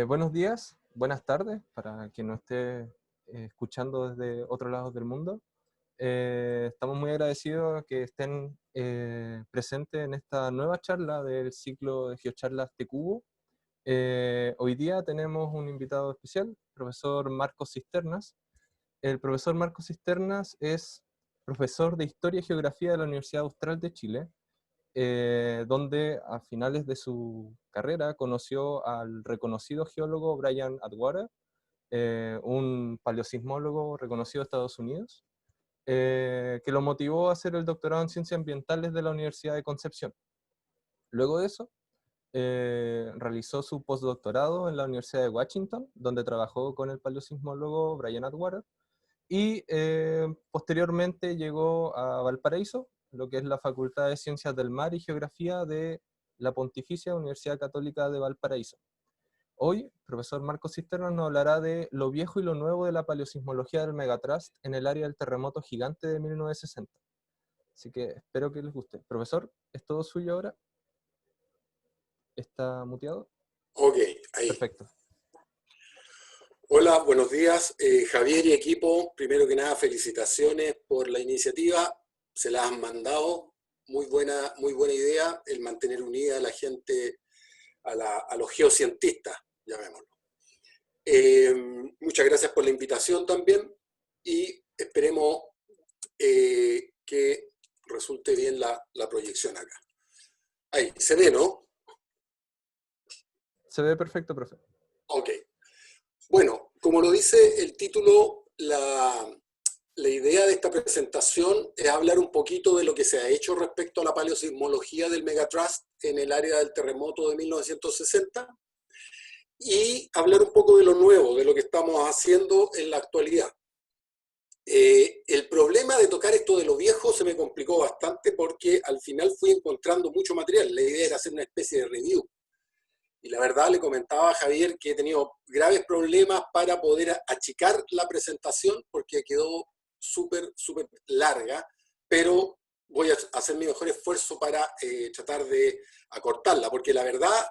Buenos días, buenas tardes, para quien nos esté escuchando desde otros lados del mundo. Estamos muy agradecidos que estén presentes en esta nueva charla del ciclo de Geocharlas TCubo. Hoy día tenemos un invitado especial, profesor Marcos Cisternas. El profesor Marcos Cisternas es profesor de Historia y Geografía de la Universidad Austral de Chile, donde a finales de su carrera conoció al reconocido geólogo Brian Atwater, un paleosismólogo reconocido de Estados Unidos, que lo motivó a hacer el doctorado en Ciencias Ambientales de la Universidad de Concepción. Luego de eso, realizó su postdoctorado en la Universidad de Washington, donde trabajó con el paleosismólogo Brian Atwater, y posteriormente llegó a Valparaíso, lo que es la Facultad de Ciencias del Mar y Geografía de la Pontificia Universidad Católica de Valparaíso. Hoy, profesor Marcos Cisternas nos hablará de lo viejo y lo nuevo de la paleosismología del megatrust en el área del terremoto gigante de 1960. Así que espero que les guste. Profesor, ¿es todo suyo ahora? ¿Está muteado? Ok, ahí. Perfecto. Hola, buenos días, Javier y equipo. Primero que nada, felicitaciones por la iniciativa. Se las han mandado. Muy buena idea el mantener unida a la gente, a los geocientistas, llamémoslo. Muchas gracias por la invitación también y esperemos que resulte bien la proyección acá. Ahí, ¿se ve, no? Se ve perfecto, profe. Ok. Bueno, como lo dice el título, la idea de esta presentación es hablar un poquito de lo que se ha hecho respecto a la paleosismología del megatrust en el área del terremoto de 1960 y hablar un poco de lo nuevo, de lo que estamos haciendo en la actualidad. El problema de tocar esto de lo viejo se me complicó bastante porque al final fui encontrando mucho material. La idea era hacer una especie de review. Y la verdad le comentaba a Javier que he tenido graves problemas para poder achicar la presentación porque quedó súper larga, pero voy a hacer mi mejor esfuerzo para tratar de acortarla, porque la verdad,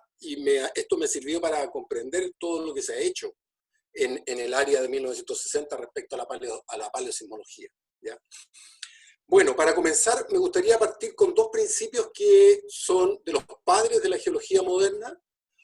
esto me sirvió para comprender todo lo que se ha hecho en el área de 1960 respecto a la paleosismología, ¿ya? Bueno, para comenzar me gustaría partir con dos principios que son de los padres de la geología moderna.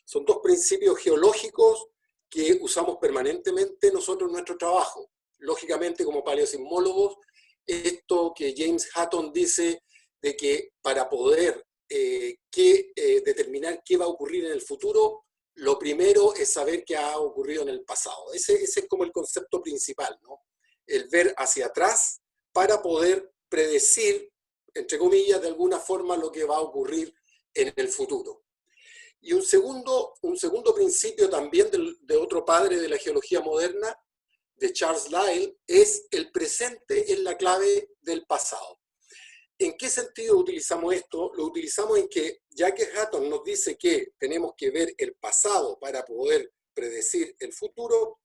Son dos principios geológicos que usamos permanentemente nosotros en nuestro trabajo. Lógicamente, como paleosismólogos, esto que James Hutton dice de que para poder determinar qué va a ocurrir en el futuro, lo primero es saber qué ha ocurrido en el pasado. Ese es como el concepto principal, ¿no? El ver hacia atrás para poder predecir, entre comillas, de alguna forma lo que va a ocurrir en el futuro. Y un segundo principio también de otro padre de la geología moderna, de Charles Lyell, es el presente es la clave del pasado. ¿En qué sentido utilizamos esto? Lo utilizamos en que, ya que Hutton nos dice que tenemos que ver el pasado para poder predecir el futuro,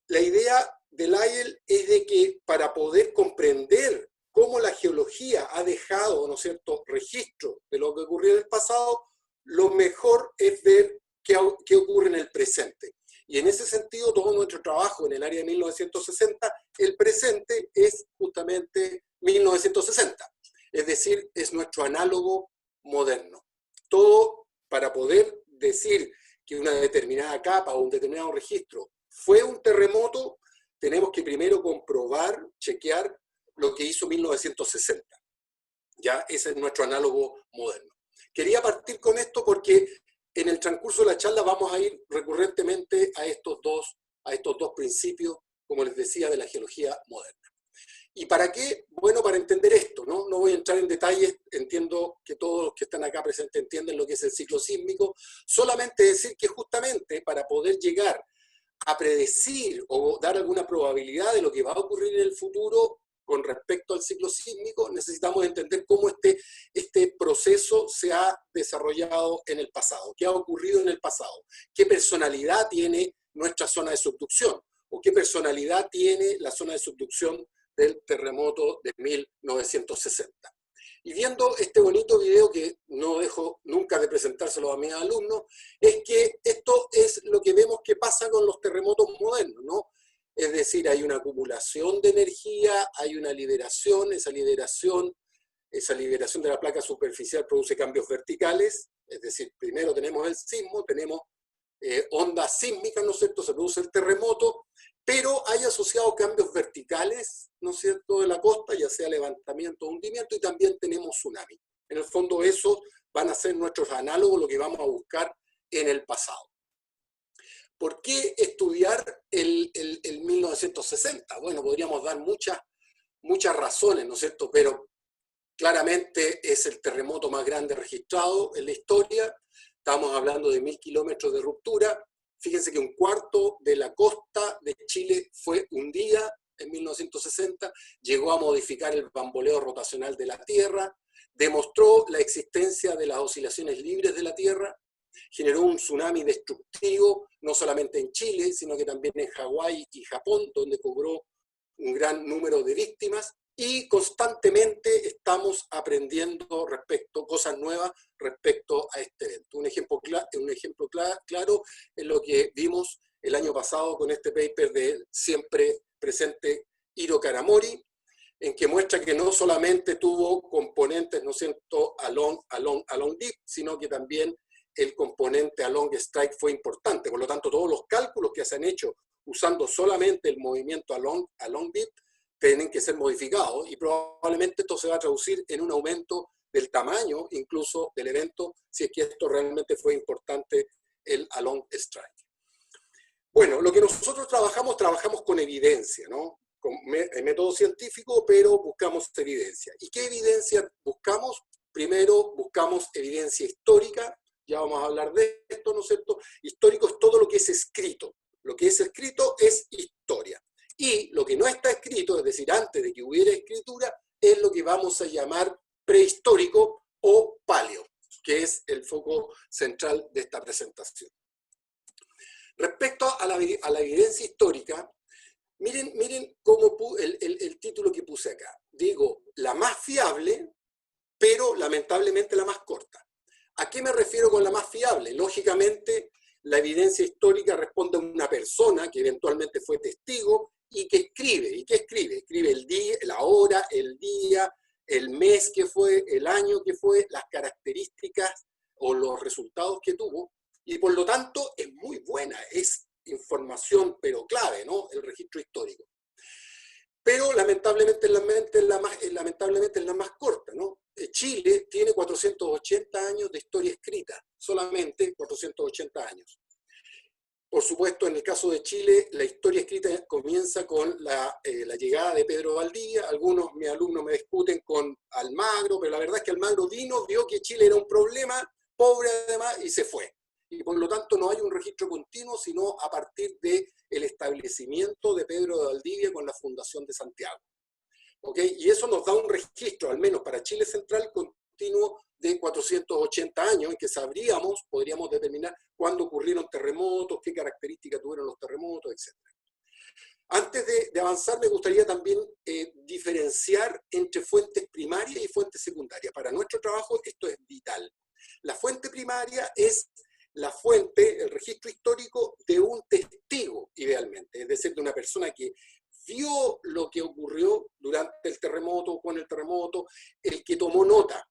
la idea de Lyell es de que para poder comprender cómo la geología ha dejado, ¿no es cierto?, registro de lo que ocurrió en el pasado, lo mejor es ver qué ocurre en el presente. Y en ese sentido, todo nuestro trabajo en el área de 1960, el presente es justamente 1960. Es decir, es nuestro análogo moderno. Todo para poder decir que una determinada capa o un determinado registro fue un terremoto, tenemos que primero comprobar, chequear lo que hizo 1960. Ya, ese es nuestro análogo moderno. Quería partir con esto porque en el transcurso de la charla vamos a ir recurrentemente a estos dos principios, como les decía, de la geología moderna. ¿Y para qué? Bueno, para entender esto, ¿no? No voy a entrar en detalles, entiendo que todos los que están acá presentes entienden lo que es el ciclo sísmico, solamente decir que justamente para poder llegar a predecir o dar alguna probabilidad de lo que va a ocurrir en el futuro con respecto al ciclo sísmico, necesitamos entender cómo este proceso se ha desarrollado en el pasado, qué ha ocurrido en el pasado, qué personalidad tiene nuestra zona de subducción o qué personalidad tiene la zona de subducción del terremoto de 1960. Y viendo este bonito video que no dejo nunca de presentárselo a mis alumnos, es que esto es lo que vemos que pasa con los terremotos modernos, ¿no? Es decir, hay una acumulación de energía, hay una liberación, esa liberación de la placa superficial produce cambios verticales, es decir, primero tenemos el sismo, tenemos ondas sísmicas, ¿no es cierto?, se produce el terremoto, pero hay asociados cambios verticales, ¿no es cierto?, de la costa, ya sea levantamiento o hundimiento, y también tenemos tsunami. En el fondo, esos van a ser nuestros análogos, lo que vamos a buscar en el pasado. ¿Por qué estudiar el 1960? Bueno, podríamos dar muchas razones, ¿no es cierto?, pero claramente es el terremoto más grande registrado en la historia. Estamos hablando de 1000 kilómetros de ruptura. Fíjense que un cuarto de la costa de Chile fue hundida en 1960, llegó a modificar el bamboleo rotacional de la Tierra, demostró la existencia de las oscilaciones libres de la Tierra, generó un tsunami destructivo, no solamente en Chile, sino que también en Hawái y Japón, donde cobró un gran número de víctimas, y constantemente estamos aprendiendo cosas nuevas respecto a este evento. Un ejemplo claro es lo que vimos el año pasado con este paper del siempre presente Hiro Karamori, en que muestra que no solamente tuvo componentes, ¿no es cierto?, along deep, sino que también el componente along strike fue importante. Por lo tanto, todos los cálculos que se han hecho usando solamente el movimiento along deep tienen que ser modificados, y probablemente esto se va a traducir en un aumento del tamaño incluso del evento, si es que esto realmente fue importante, el along strike. Bueno, lo que nosotros trabajamos con evidencia, ¿no?, con método científico, pero buscamos evidencia. ¿Y qué evidencia buscamos? Primero buscamos evidencia histórica, ya vamos a hablar de esto, ¿no es cierto? Histórico es todo lo que es escrito. Lo que es escrito es historia. Y lo que no está escrito, es decir, antes de que hubiera escritura, es lo que vamos a llamar prehistórico o paleo, que es el foco central de esta presentación. Respecto a la evidencia histórica, miren cómo el título que puse acá. Digo, la más fiable, pero lamentablemente la más corta. ¿A qué me refiero con la más fiable? Lógicamente, la evidencia histórica responde a una persona que eventualmente fue testigo y que escribe. ¿Y qué escribe? Escribe el día, la hora, el día, el mes que fue, el año que fue, las características o los resultados que tuvo. Y por lo tanto es muy buena, es información pero clave, ¿no?, el registro histórico. Pero lamentablemente es la más corta, ¿no? Chile tiene 480 años de historia escrita, solamente 480 años. Por supuesto, en el caso de Chile, la historia escrita comienza con la llegada de Pedro Valdivia. Algunos, mis alumnos, me discuten con Almagro, pero la verdad es que Almagro vio que Chile era un problema, pobre además, y se fue. Y por lo tanto no hay un registro continuo, sino a partir del establecimiento de Pedro de Valdivia con la fundación de Santiago. ¿Okay? Y eso nos da un registro, al menos para Chile central, continuo de 480 años, en que podríamos determinar cuándo ocurrieron terremotos, qué características tuvieron los terremotos, etc. Antes de avanzar, me gustaría también diferenciar entre fuentes primarias y fuentes secundarias. Para nuestro trabajo esto es vital. La fuente primaria es la fuente, el registro histórico de un testigo, idealmente, es decir, de una persona que vio lo que ocurrió durante el terremoto o con el terremoto, el que tomó nota.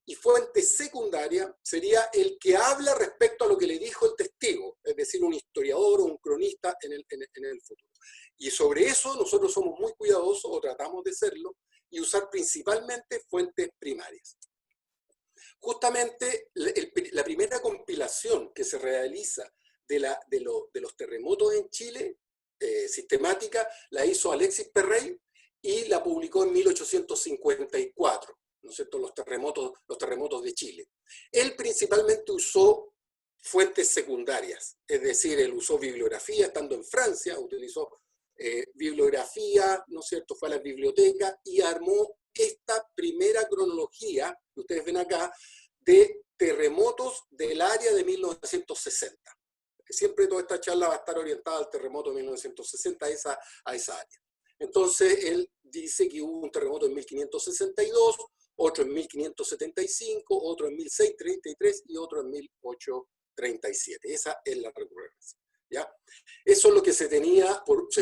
Y fuente secundaria sería el que habla respecto a lo que le dijo el testigo, es decir, un historiador o un cronista en el futuro. Y sobre eso nosotros somos muy cuidadosos, o tratamos de serlo, y usar principalmente fuentes primarias. Justamente la primera compilación que se realiza de los terremotos en Chile, sistemática, la hizo Alexis Perrey y la publicó en 1854, ¿no es cierto?, los terremotos de Chile. Él principalmente usó fuentes secundarias, es decir, él usó bibliografía, estando en Francia, utilizó bibliografía, ¿no es cierto?, fue a la biblioteca y armó esta primera cronología que ustedes ven acá de terremotos del área de 1960. Siempre toda esta charla va a estar orientada al terremoto de 1960, a esa área. Entonces, él dice que hubo un terremoto en 1562, otro en 1575, otro en 1633 y otro en 1837. Esa es la recurrencia, ¿ya? Eso es lo que se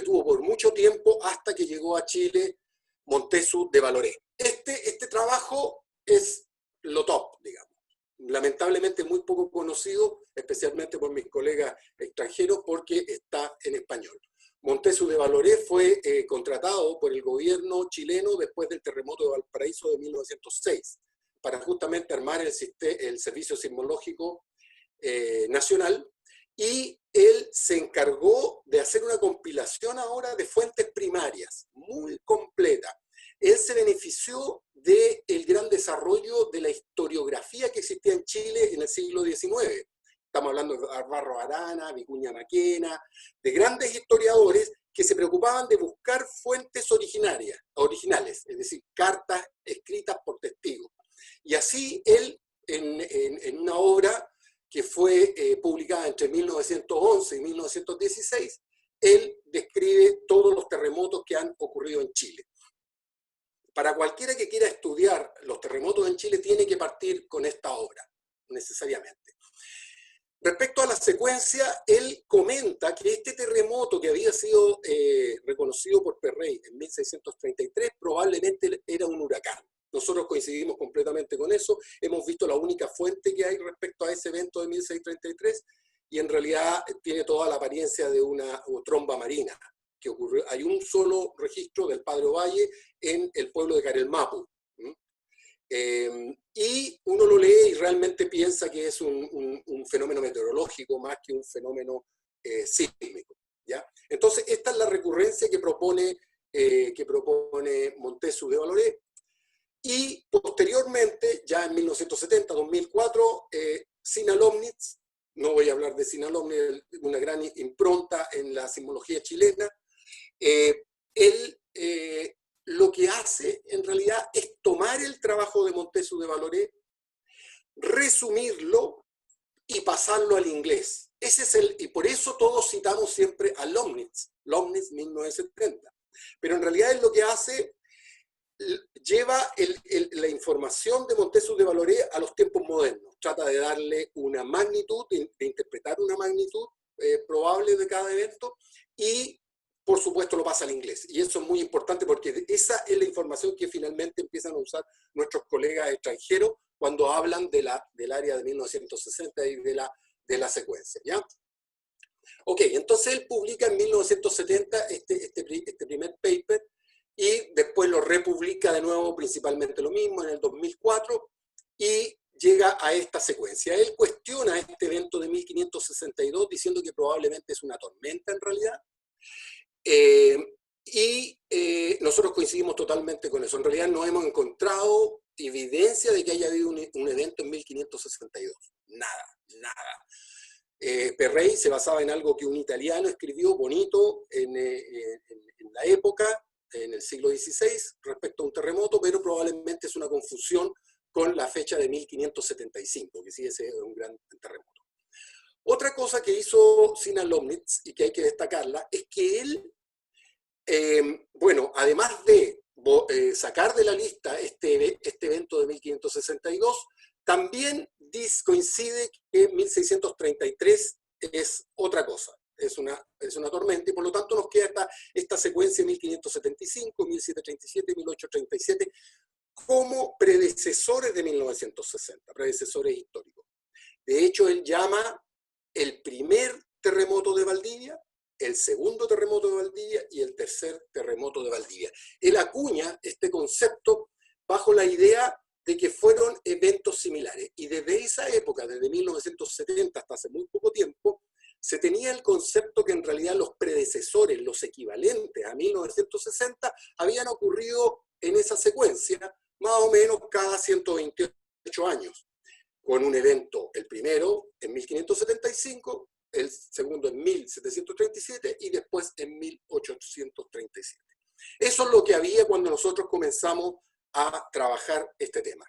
tuvo por mucho tiempo hasta que llegó a Chile Montezut de Valoré. Este trabajo es lo top, digamos. Lamentablemente muy poco conocido, especialmente por mis colegas extranjeros, porque está en español. Montezut de Valoré fue contratado por el gobierno chileno después del terremoto de Valparaíso de 1906 para justamente armar el servicio sismológico nacional, y él se encargó de hacer una compilación ahora de fuentes primarias muy completa. Él se benefició del gran desarrollo de la historiografía que existía en Chile en el siglo XIX. Estamos hablando de Barros Arana, Vicuña Maquena, de grandes historiadores que se preocupaban de buscar fuentes originales, es decir, cartas escritas por testigos. Y así él, en una obra que fue publicada entre 1911 y 1916, él describe todos los terremotos que han ocurrido en Chile. Para cualquiera que quiera estudiar los terremotos en Chile, tiene que partir con esta obra, necesariamente. Respecto a la secuencia, él comenta que este terremoto que había sido reconocido por Perrey en 1633 probablemente era un huracán. Nosotros coincidimos completamente con eso, hemos visto la única fuente que hay respecto a ese evento de 1633 y en realidad tiene toda la apariencia de una tromba marina que ocurrió. Hay un solo registro del Padre Ovalle en el pueblo de Carelmapu. Y uno lo lee y realmente piensa que es un fenómeno meteorológico más que un fenómeno sísmico, ¿ya? Entonces, esta es la recurrencia que propone Montezut de Valoré. Y posteriormente, ya en 1970-2004, Sinalomnitz, no voy a hablar de Sinalomnitz, una gran impronta en la sismología chilena, él lo que hace en realidad es tomar el trabajo de Montezut de Valoré, resumirlo y pasarlo al inglés. Y por eso todos citamos siempre a Lomnitz 1970. Pero en realidad es lo que hace, lleva la información de Montezut de Valoré a los tiempos modernos. Trata de darle una magnitud, de interpretar una magnitud probable de cada evento, y por supuesto lo pasa al inglés. Y eso es muy importante porque esa es la información que finalmente empiezan a usar nuestros colegas extranjeros cuando hablan del área de 1960 y de la secuencia, ¿ya? Ok, entonces él publica en 1970 este primer paper, y después lo republica de nuevo, principalmente lo mismo, en el 2004, y llega a esta secuencia. Él cuestiona este evento de 1562 diciendo que probablemente es una tormenta en realidad, nosotros coincidimos totalmente con eso. En realidad no hemos encontrado evidencia de que haya habido un evento en 1562. Nada. Perrey se basaba en algo que un italiano escribió bonito en la época, en el siglo XVI, respecto a un terremoto, pero probablemente es una confusión con la fecha de 1575, que sí, ese es un gran terremoto. Otra cosa que hizo Sinalomnitz, y que hay que destacarla, es que él, bueno, además de sacar de la lista este evento de 1562, también coincide que 1633 es otra cosa, es una tormenta, y por lo tanto nos queda esta secuencia 1575, 1737, 1837, como predecesores de 1960, predecesores históricos. De hecho, él llama el primer terremoto de Valdivia, el segundo terremoto de Valdivia y el tercer terremoto de Valdivia. Él acuña este concepto bajo la idea de que fueron eventos similares. Y desde esa época, desde 1970 hasta hace muy poco tiempo, se tenía el concepto que en realidad los predecesores, los equivalentes a 1960, habían ocurrido en esa secuencia, más o menos cada 128 años, con un evento, el primero en 1575, el segundo en 1737 y después en 1837. Eso es lo que había cuando nosotros comenzamos a trabajar este tema.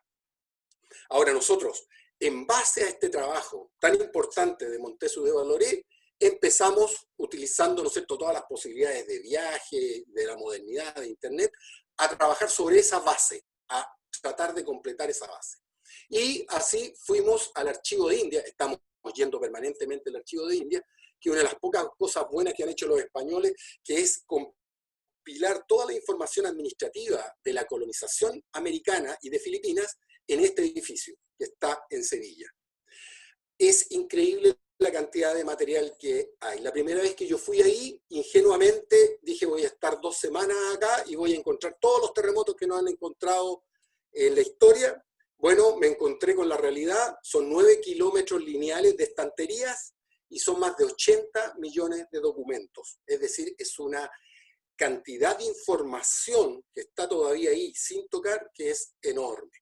Ahora nosotros, en base a este trabajo tan importante de Montezut de Valoré, empezamos utilizando, ¿no es cierto?, todas las posibilidades de viaje, de la modernidad, de Internet, a trabajar sobre esa base, a tratar de completar esa base. Y así fuimos al archivo de India, estamos yendo permanentemente al archivo de India, que una de las pocas cosas buenas que han hecho los españoles, que es compilar toda la información administrativa de la colonización americana y de Filipinas en este edificio, que está en Sevilla. Es increíble la cantidad de material que hay. La primera vez que yo fui ahí, ingenuamente dije voy a estar 2 semanas acá y voy a encontrar todos los terremotos que no han encontrado en la historia. Bueno, me encontré con la realidad, son 9 kilómetros lineales de estanterías y son más de 80 millones de documentos. Es decir, es una cantidad de información que está todavía ahí sin tocar que es enorme.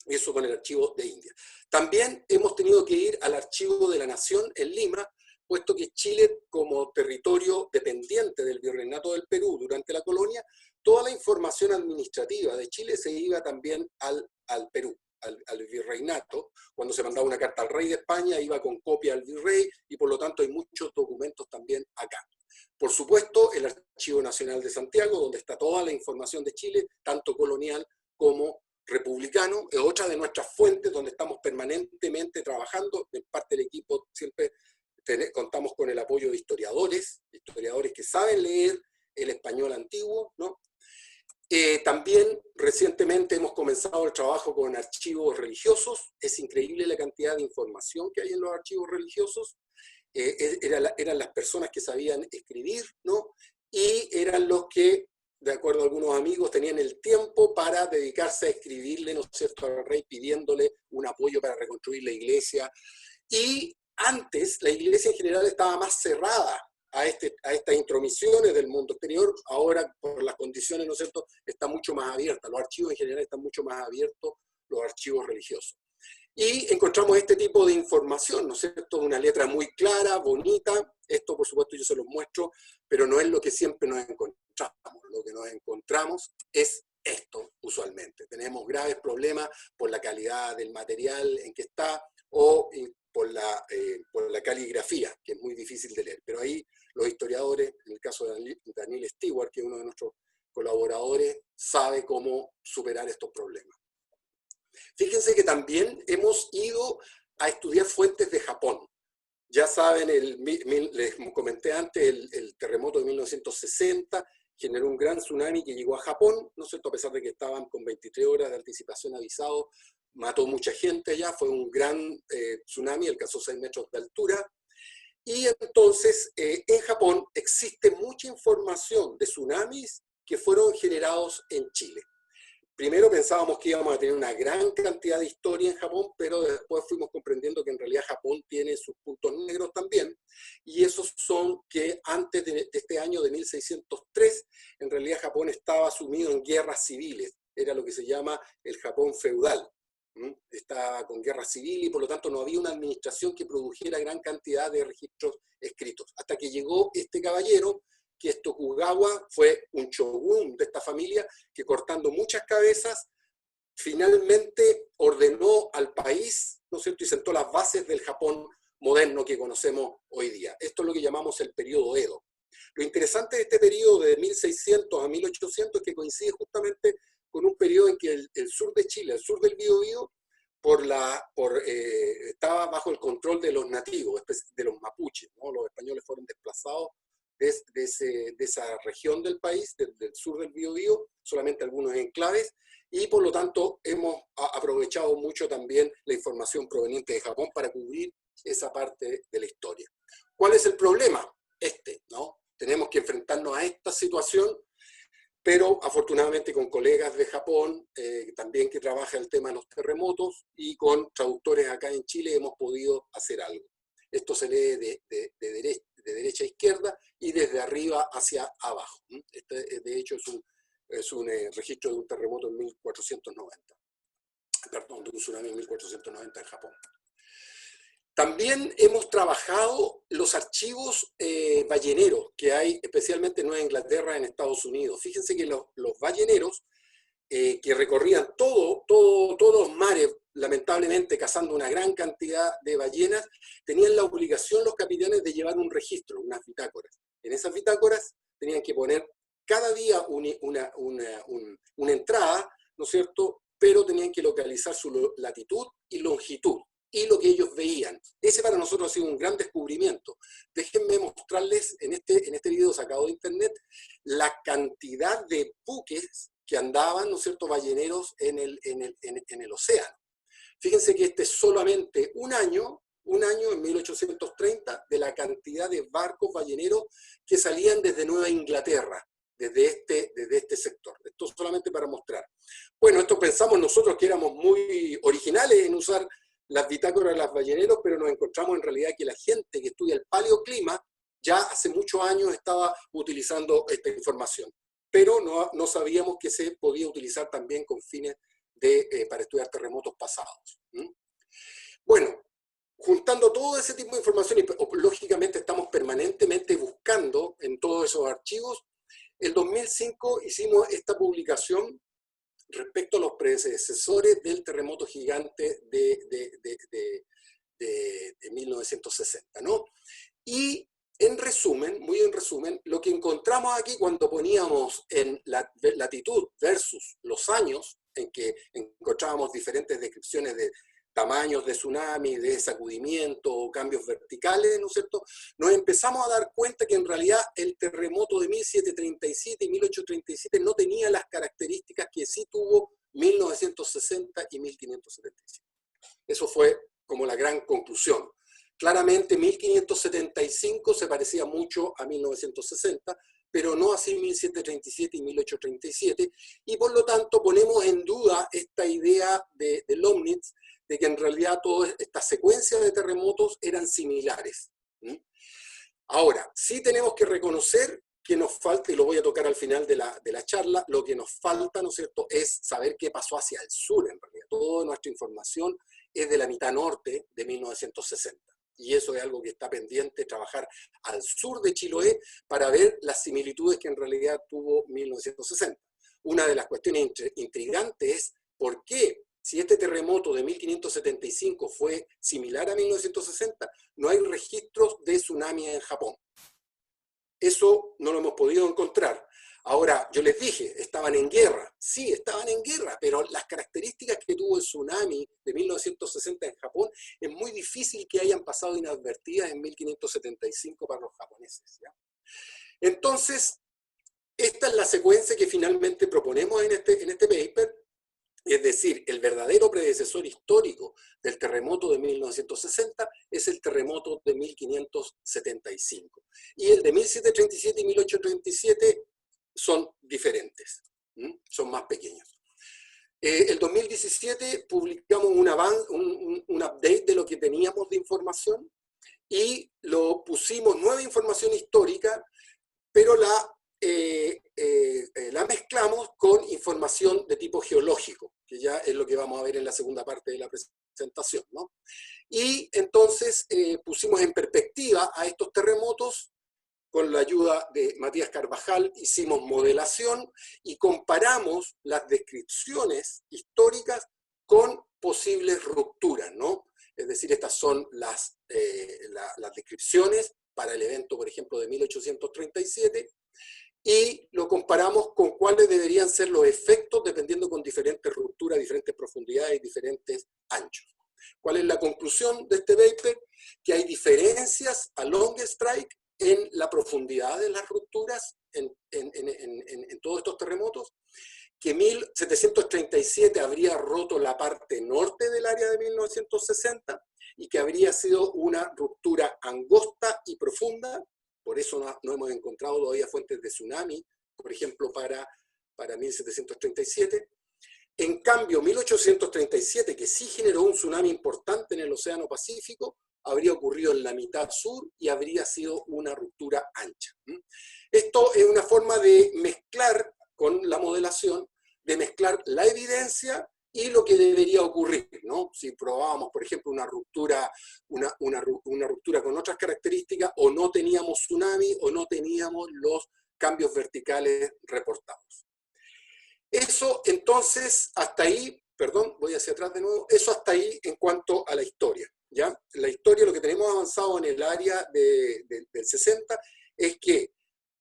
Eso con el archivo de India. También hemos tenido que ir al archivo de la Nación en Lima, puesto que Chile, como territorio dependiente del Virreinato del Perú durante la colonia, toda la información administrativa de Chile se iba también al Perú, al Virreinato. Cuando se mandaba una carta al rey de España, iba con copia al virrey, y por lo tanto hay muchos documentos también acá. Por supuesto, el Archivo Nacional de Santiago, donde está toda la información de Chile, tanto colonial como republicano, es otra de nuestras fuentes donde estamos permanentemente trabajando. En parte del equipo siempre contamos con el apoyo de historiadores que saben leer el español antiguo, ¿no? También recientemente hemos comenzado el trabajo con archivos religiosos. Es increíble la cantidad de información que hay en los archivos religiosos. Eran las personas que sabían escribir, ¿no? Y eran los que, de acuerdo a algunos amigos, tenían el tiempo para dedicarse a escribirle, ¿no es cierto?, al rey pidiéndole un apoyo para reconstruir la iglesia. Y antes la iglesia en general estaba más cerrada a estas intromisiones del mundo exterior. Ahora, por las condiciones, ¿no es cierto?, está mucho más abierta. Los archivos en general están mucho más abiertos, los archivos religiosos. Y encontramos este tipo de información, ¿no es cierto?, una letra muy clara, bonita. Esto, por supuesto, yo se los muestro, pero no es lo que siempre nos encontramos. Lo que nos encontramos es esto, usualmente. Tenemos graves problemas por la calidad del material en que está, o por la caligrafía, que es muy difícil de leer. Pero ahí los historiadores, en el caso de Daniel Stewart, que es uno de nuestros colaboradores, sabe cómo superar estos problemas. Fíjense que también hemos ido a estudiar fuentes de Japón. Ya saben, les comenté antes, el terremoto de 1960 generó un gran tsunami que llegó a Japón, ¿no es cierto?, a pesar de que estaban con 23 horas de anticipación avisados, mató mucha gente allá, fue un gran tsunami, alcanzó 6 metros de altura. Y entonces, en Japón existe mucha información de tsunamis que fueron generados en Chile. Primero pensábamos que íbamos a tener una gran cantidad de historia en Japón, pero después fuimos comprendiendo que en realidad Japón tiene sus puntos negros también, y esos son que antes de este año de 1603, en realidad Japón estaba sumido en guerras civiles, era lo que se llama el Japón feudal. Estaba con guerra civil y por lo tanto no había una administración que produjera gran cantidad de registros escritos. Hasta que llegó este caballero, que es Tokugawa, fue un shogun de esta familia, que cortando muchas cabezas, finalmente ordenó al país, ¿no es cierto?, y sentó las bases del Japón moderno que conocemos hoy día. Esto es lo que llamamos el periodo Edo. Lo interesante de este periodo de 1600 a 1800 es que coincide justamente con un periodo en que el sur de Chile, el sur del Biobío, estaba bajo el control de los nativos, de los mapuches, ¿no? Los españoles fueron desplazados de esa región del país, del sur del Biobío, solamente algunos enclaves, y por lo tanto hemos aprovechado mucho también la información proveniente de Japón para cubrir esa parte de la historia. ¿Cuál es el problema? ¿No? Tenemos que enfrentarnos a esta situación, pero afortunadamente con colegas de Japón, también que trabaja el tema de los terremotos, y con traductores acá en Chile hemos podido hacer algo. Esto se lee de derecha a izquierda y desde arriba hacia abajo. Este, de hecho, es un registro de un terremoto en 1490. Perdón, de un tsunami en 1490 en Japón. También hemos trabajado los archivos balleneros que hay, especialmente en Nueva Inglaterra, en Estados Unidos. Fíjense que los balleneros que recorrían todos los mares, lamentablemente cazando una gran cantidad de ballenas, tenían la obligación los capitanes de llevar un registro, unas bitácoras. En esas bitácoras tenían que poner cada día una entrada, ¿no es cierto?, pero tenían que localizar su latitud y longitud, y lo que ellos veían. Ese para nosotros ha sido un gran descubrimiento. Déjenme mostrarles en este video sacado de internet la cantidad de buques que andaban, ¿no es cierto?, balleneros en el océano. Fíjense que este es solamente un año en 1830, de la cantidad de barcos balleneros que salían desde Nueva Inglaterra, desde este sector. Esto solamente para mostrar. Bueno, esto pensamos nosotros que éramos muy originales en usar las bitácoras de los balleneros, pero nos encontramos en realidad que la gente que estudia el paleoclima ya hace muchos años estaba utilizando esta información, pero no sabíamos que se podía utilizar también con fines para estudiar terremotos pasados. Bueno, juntando todo ese tipo de información, y lógicamente estamos permanentemente buscando en todos esos archivos, en 2005 hicimos esta publicación respecto a los predecesores del terremoto gigante de 1960, ¿no? Y en resumen, muy en resumen, lo que encontramos aquí cuando poníamos en la latitud versus los años, en que encontrábamos diferentes descripciones de tamaños de tsunami, de sacudimiento o cambios verticales, ¿no es cierto?, nos empezamos a dar cuenta que en realidad el terremoto de 1737 y 1837 no tenía las características que sí tuvo 1960 y 1575. Eso fue como la gran conclusión. Claramente 1575 se parecía mucho a 1960, pero no así 1737 y 1837, y por lo tanto ponemos en duda esta idea de Lomnitz, de que en realidad toda esta secuencia de terremotos eran similares. Ahora, sí tenemos que reconocer que nos falta, y lo voy a tocar al final de la charla, lo que nos falta, ¿no es cierto?, es saber qué pasó hacia el sur, en realidad. Toda nuestra información es de la mitad norte de 1960. Y eso es algo que está pendiente, trabajar al sur de Chiloé para ver las similitudes que en realidad tuvo 1960. Una de las cuestiones intrigantes es por qué, si este terremoto de 1575 fue similar a 1960, no hay registros de tsunami en Japón. Eso no lo hemos podido encontrar. Ahora, yo les dije, estaban en guerra. Sí, estaban en guerra, pero las características que tuvo el tsunami de 1960 en Japón es muy difícil que hayan pasado inadvertidas en 1575 para los japoneses, ¿ya? Entonces, esta es la secuencia que finalmente proponemos en este paper, es decir, el verdadero predecesor histórico del terremoto de 1960 es el terremoto de 1575. Y el de 1737 y 1837 son diferentes, son más pequeños. El 2017 publicamos un update de lo que teníamos de información y lo pusimos nueva información histórica, pero la mezclamos con información de tipo geológico, que ya es lo que vamos a ver en la segunda parte de la presentación, ¿no? Y entonces pusimos en perspectiva a estos terremotos. Con la ayuda de Matías Carvajal hicimos modelación y comparamos las descripciones históricas con posibles rupturas, ¿no? Es decir, estas son las descripciones para el evento, por ejemplo, de 1837, y lo comparamos con cuáles deberían ser los efectos dependiendo con diferentes rupturas, diferentes profundidades y diferentes anchos. ¿Cuál es la conclusión de este paper? Que hay diferencias a long strike en la profundidad de las rupturas en todos estos terremotos, que 1737 habría roto la parte norte del área de 1960 y que habría sido una ruptura angosta y profunda. Por eso no hemos encontrado todavía fuentes de tsunami, por ejemplo, para 1737. En cambio, 1837, que sí generó un tsunami importante en el Océano Pacífico, habría ocurrido en la mitad sur y habría sido una ruptura ancha. Esto es una forma de mezclar con la modelación, de mezclar la evidencia y lo que debería ocurrir, ¿no? Si probábamos, por ejemplo, una ruptura con otras características, o no teníamos tsunami, o no teníamos los cambios verticales reportados. Eso entonces, hasta ahí, perdón, voy hacia atrás de nuevo, eso hasta ahí en cuanto a la historia, ¿ya? La historia, lo que tenemos avanzado en el área del 60, es que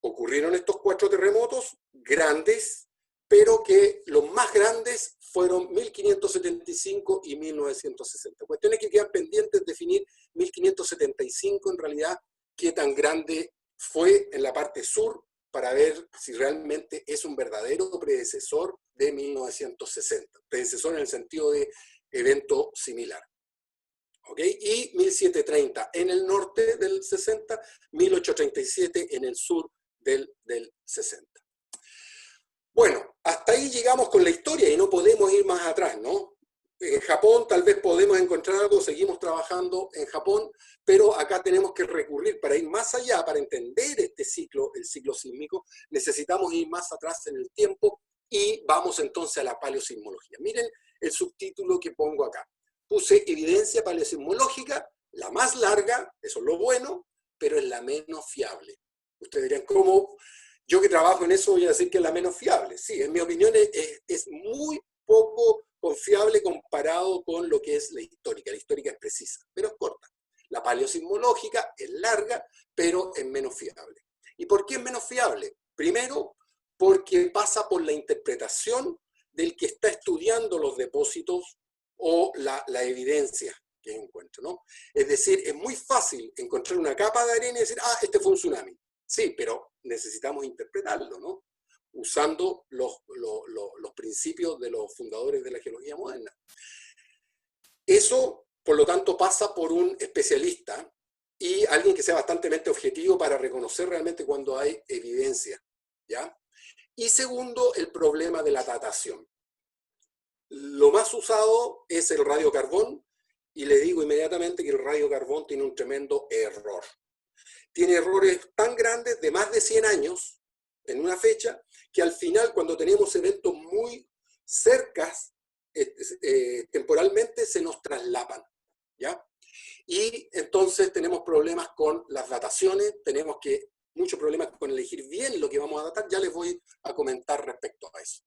ocurrieron estos 4 terremotos grandes, pero que los más grandes fueron 1575 y 1960. Cuestiones que quedan pendientes de definir 1575 en realidad, qué tan grande fue en la parte sur, para ver si realmente es un verdadero predecesor de 1960. Predecesor en el sentido de evento similar. ¿Ok? Y 1730 en el norte del 60, 1837 en el sur del 60. Bueno, hasta ahí llegamos con la historia y no podemos ir más atrás, ¿no? En Japón tal vez podemos encontrar algo, seguimos trabajando en Japón, pero acá tenemos que recurrir para ir más allá, para entender este ciclo, el ciclo sísmico, necesitamos ir más atrás en el tiempo y vamos entonces a la paleosismología. Miren el subtítulo que pongo acá. Puse evidencia paleosismológica, la más larga, eso es lo bueno, pero es la menos fiable. Ustedes dirían, ¿cómo? Yo que trabajo en eso voy a decir que es la menos fiable. Sí, en mi opinión es muy poco confiable comparado con lo que es la histórica. La histórica es precisa, pero es corta. La paleosismológica es larga, pero es menos fiable. ¿Y por qué es menos fiable? Primero, porque pasa por la interpretación del que está estudiando los depósitos o la evidencia que encuentra, ¿no? Es decir, es muy fácil encontrar una capa de arena y decir, ah, este fue un tsunami. Sí, pero necesitamos interpretarlo, ¿no? Usando los principios de los fundadores de la geología moderna. Eso, por lo tanto, pasa por un especialista y alguien que sea bastante objetivo para reconocer realmente cuando hay evidencia, ¿ya? Y segundo, el problema de la datación. Lo más usado es el radiocarbón y le digo inmediatamente que el radiocarbón tiene un tremendo error. Tiene errores tan grandes de más de 100 años en una fecha que al final cuando tenemos eventos muy cercas temporalmente se nos traslapan, ¿ya? Y entonces tenemos problemas con las dataciones, tenemos muchos problemas con elegir bien lo que vamos a datar, ya les voy a comentar respecto a eso.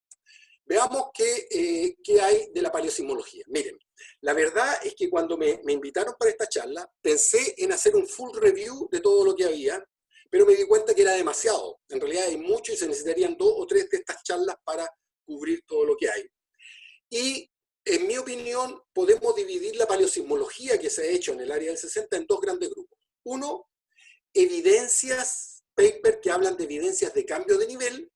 Veamos qué hay de la paleosismología. Miren, la verdad es que cuando me invitaron para esta charla, pensé en hacer un full review de todo lo que había, pero me di cuenta que era demasiado. En realidad hay mucho y se necesitarían 2 o 3 de estas charlas para cubrir todo lo que hay. Y en mi opinión, podemos dividir la paleosismología que se ha hecho en el área del 60 en 2 grandes grupos. Uno, evidencias, paper que hablan de evidencias de cambio de nivel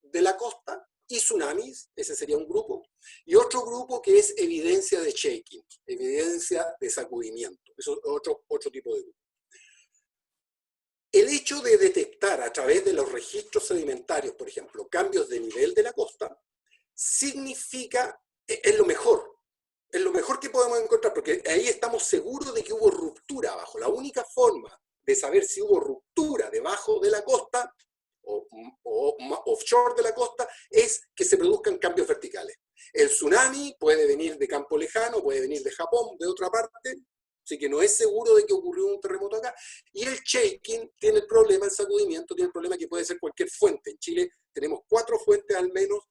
de la costa, y tsunamis, ese sería un grupo, y otro grupo que es evidencia de shaking, evidencia de sacudimiento, eso es otro tipo de grupo. El hecho de detectar a través de los registros sedimentarios, por ejemplo, cambios de nivel de la costa, significa, es lo mejor que podemos encontrar, porque ahí estamos seguros de que hubo ruptura abajo. La única forma de saber si hubo ruptura debajo de la costa o offshore de la costa es que se produzcan cambios verticales. El tsunami puede venir de campo lejano, puede venir de Japón, de otra parte, así que no es seguro de que ocurrió un terremoto acá. Y el shaking tiene el problema, el sacudimiento tiene el problema que puede ser cualquier fuente. En Chile tenemos 4 fuentes al menos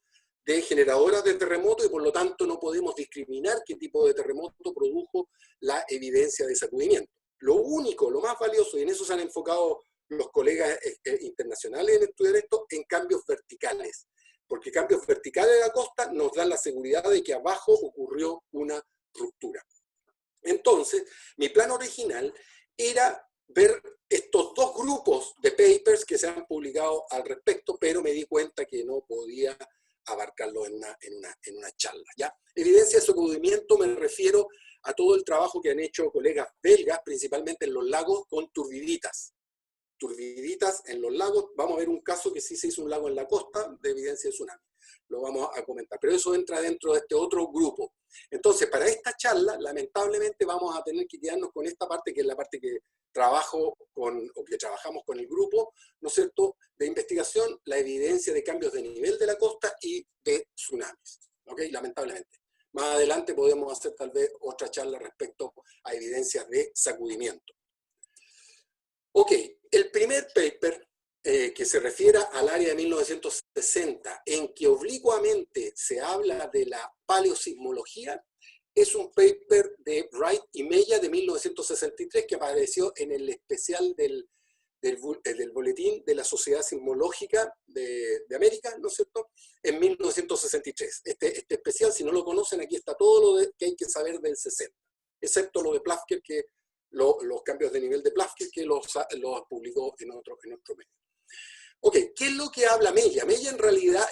de generadoras de terremoto y por lo tanto no podemos discriminar qué tipo de terremoto produjo la evidencia de sacudimiento. Lo único, lo más valioso, y en eso se han enfocado los colegas internacionales en estudiar esto, en cambios verticales. Porque cambios verticales de la costa nos dan la seguridad de que abajo ocurrió una ruptura. Entonces, mi plan original era ver estos 2 grupos de papers que se han publicado al respecto, pero me di cuenta que no podía abarcarlo en una charla, ¿ya? Evidencia de sacudimiento me refiero a todo el trabajo que han hecho colegas belgas, principalmente en los lagos, con turbiditas. Turbiditas en los lagos. Vamos a ver un caso que sí se hizo un lago en la costa de evidencia de tsunami. Lo vamos a comentar, pero eso entra dentro de este otro grupo. Entonces, para esta charla, lamentablemente vamos a tener que quedarnos con esta parte, que es la parte que trabajamos con el grupo, ¿no es cierto?, de investigación, la evidencia de cambios de nivel de la costa y de tsunamis, ¿ok? Lamentablemente. Más adelante podemos hacer tal vez otra charla respecto a evidencias de sacudimiento. Ok, el primer paper que se refiere al área de 1960, en que oblicuamente se habla de la paleosismología, es un paper de Wright y Mella de 1963 que apareció en el especial del del Boletín de la Sociedad Sismológica de América, ¿no es cierto?, en 1963. Este especial, si no lo conocen, aquí está todo lo que hay que saber del 60, excepto lo de Plafker, que los cambios de nivel de Plafker, que los publicó en otro medio. Ok, ¿qué es lo que habla Mella? Mella en realidad,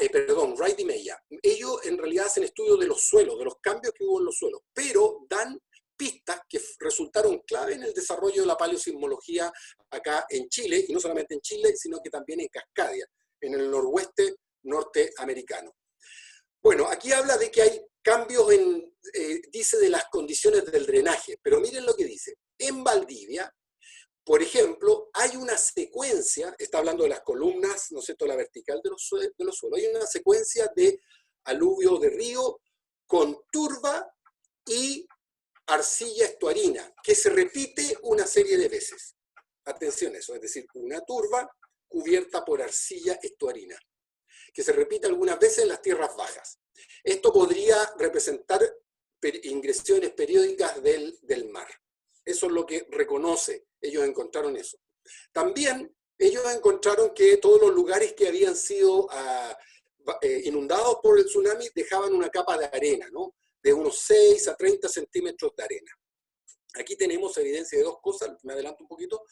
Wright y Mella, ellos en realidad hacen estudios de los suelos, de los cambios que hubo en los suelos, pero dan pistas que resultaron clave en el desarrollo de la paleosismología acá en Chile, y no solamente en Chile, sino que también en Cascadia, en el noroeste norteamericano. Bueno, aquí habla de que hay cambios dice de las condiciones del drenaje, pero miren lo que dice. En Valdivia, por ejemplo, hay una secuencia, está hablando de las columnas, ¿no es cierto?, la vertical de los suelos, hay una secuencia de aluvio de río con turba y arcilla estuarina, que se repite una serie de veces. Atención a eso, es decir, una turba cubierta por arcilla estuarina, que se repite algunas veces en las tierras bajas. Esto podría representar ingresiones periódicas del mar. Eso es lo que reconoce, ellos encontraron eso. También ellos encontraron que todos los lugares que habían sido inundados por el tsunami dejaban una capa de arena, ¿no?, de unos 6 a 30 centímetros de arena. Aquí tenemos evidencia de dos cosas, me adelanto un poquito.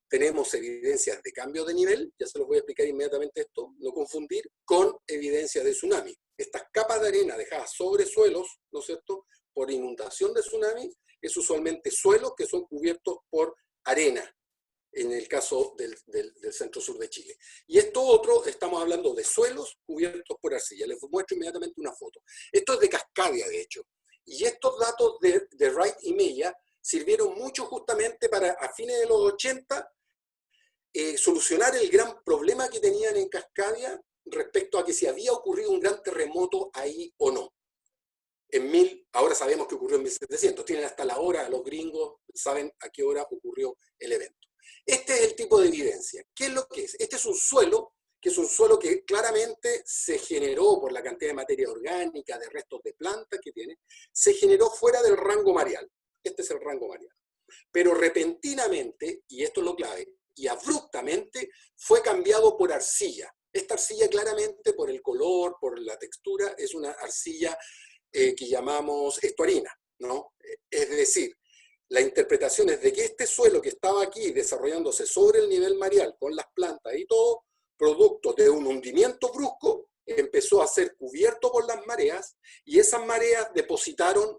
Tenemos evidencias de cambio de nivel, ya se los voy a explicar inmediatamente esto, no confundir, con evidencia de tsunami. Estas capas de arena dejadas sobre suelos, ¿no es cierto?, por inundación de tsunami, es usualmente suelos que son cubiertos por arena, en el caso del centro-sur de Chile. Y esto otro, estamos hablando de suelos cubiertos por arcilla. Les muestro inmediatamente una foto. Esto es de Cascadia, de hecho. Y estos datos de Wright y Mella sirvieron mucho justamente para, a fines de los 80, solucionar el gran problema que tenían en Cascadia respecto a que si había ocurrido un gran terremoto ahí o no. Ahora sabemos que ocurrió en 1700, tienen hasta la hora, los gringos saben a qué hora ocurrió el evento. Este es el tipo de evidencia. ¿Qué es lo que es? Este es un suelo, que es un suelo que claramente se generó por la cantidad de materia orgánica, de restos de plantas que tiene, se generó fuera del rango mareal. Este es el rango mareal. Pero repentinamente, y esto es lo clave, y abruptamente fue cambiado por arcilla. Esta arcilla claramente por el color, por la textura, es una arcilla que llamamos estuarina, ¿no? Es decir, la interpretación es de que este suelo que estaba aquí desarrollándose sobre el nivel mareal con las plantas y todo, producto de un hundimiento brusco, empezó a ser cubierto por las mareas y esas mareas depositaron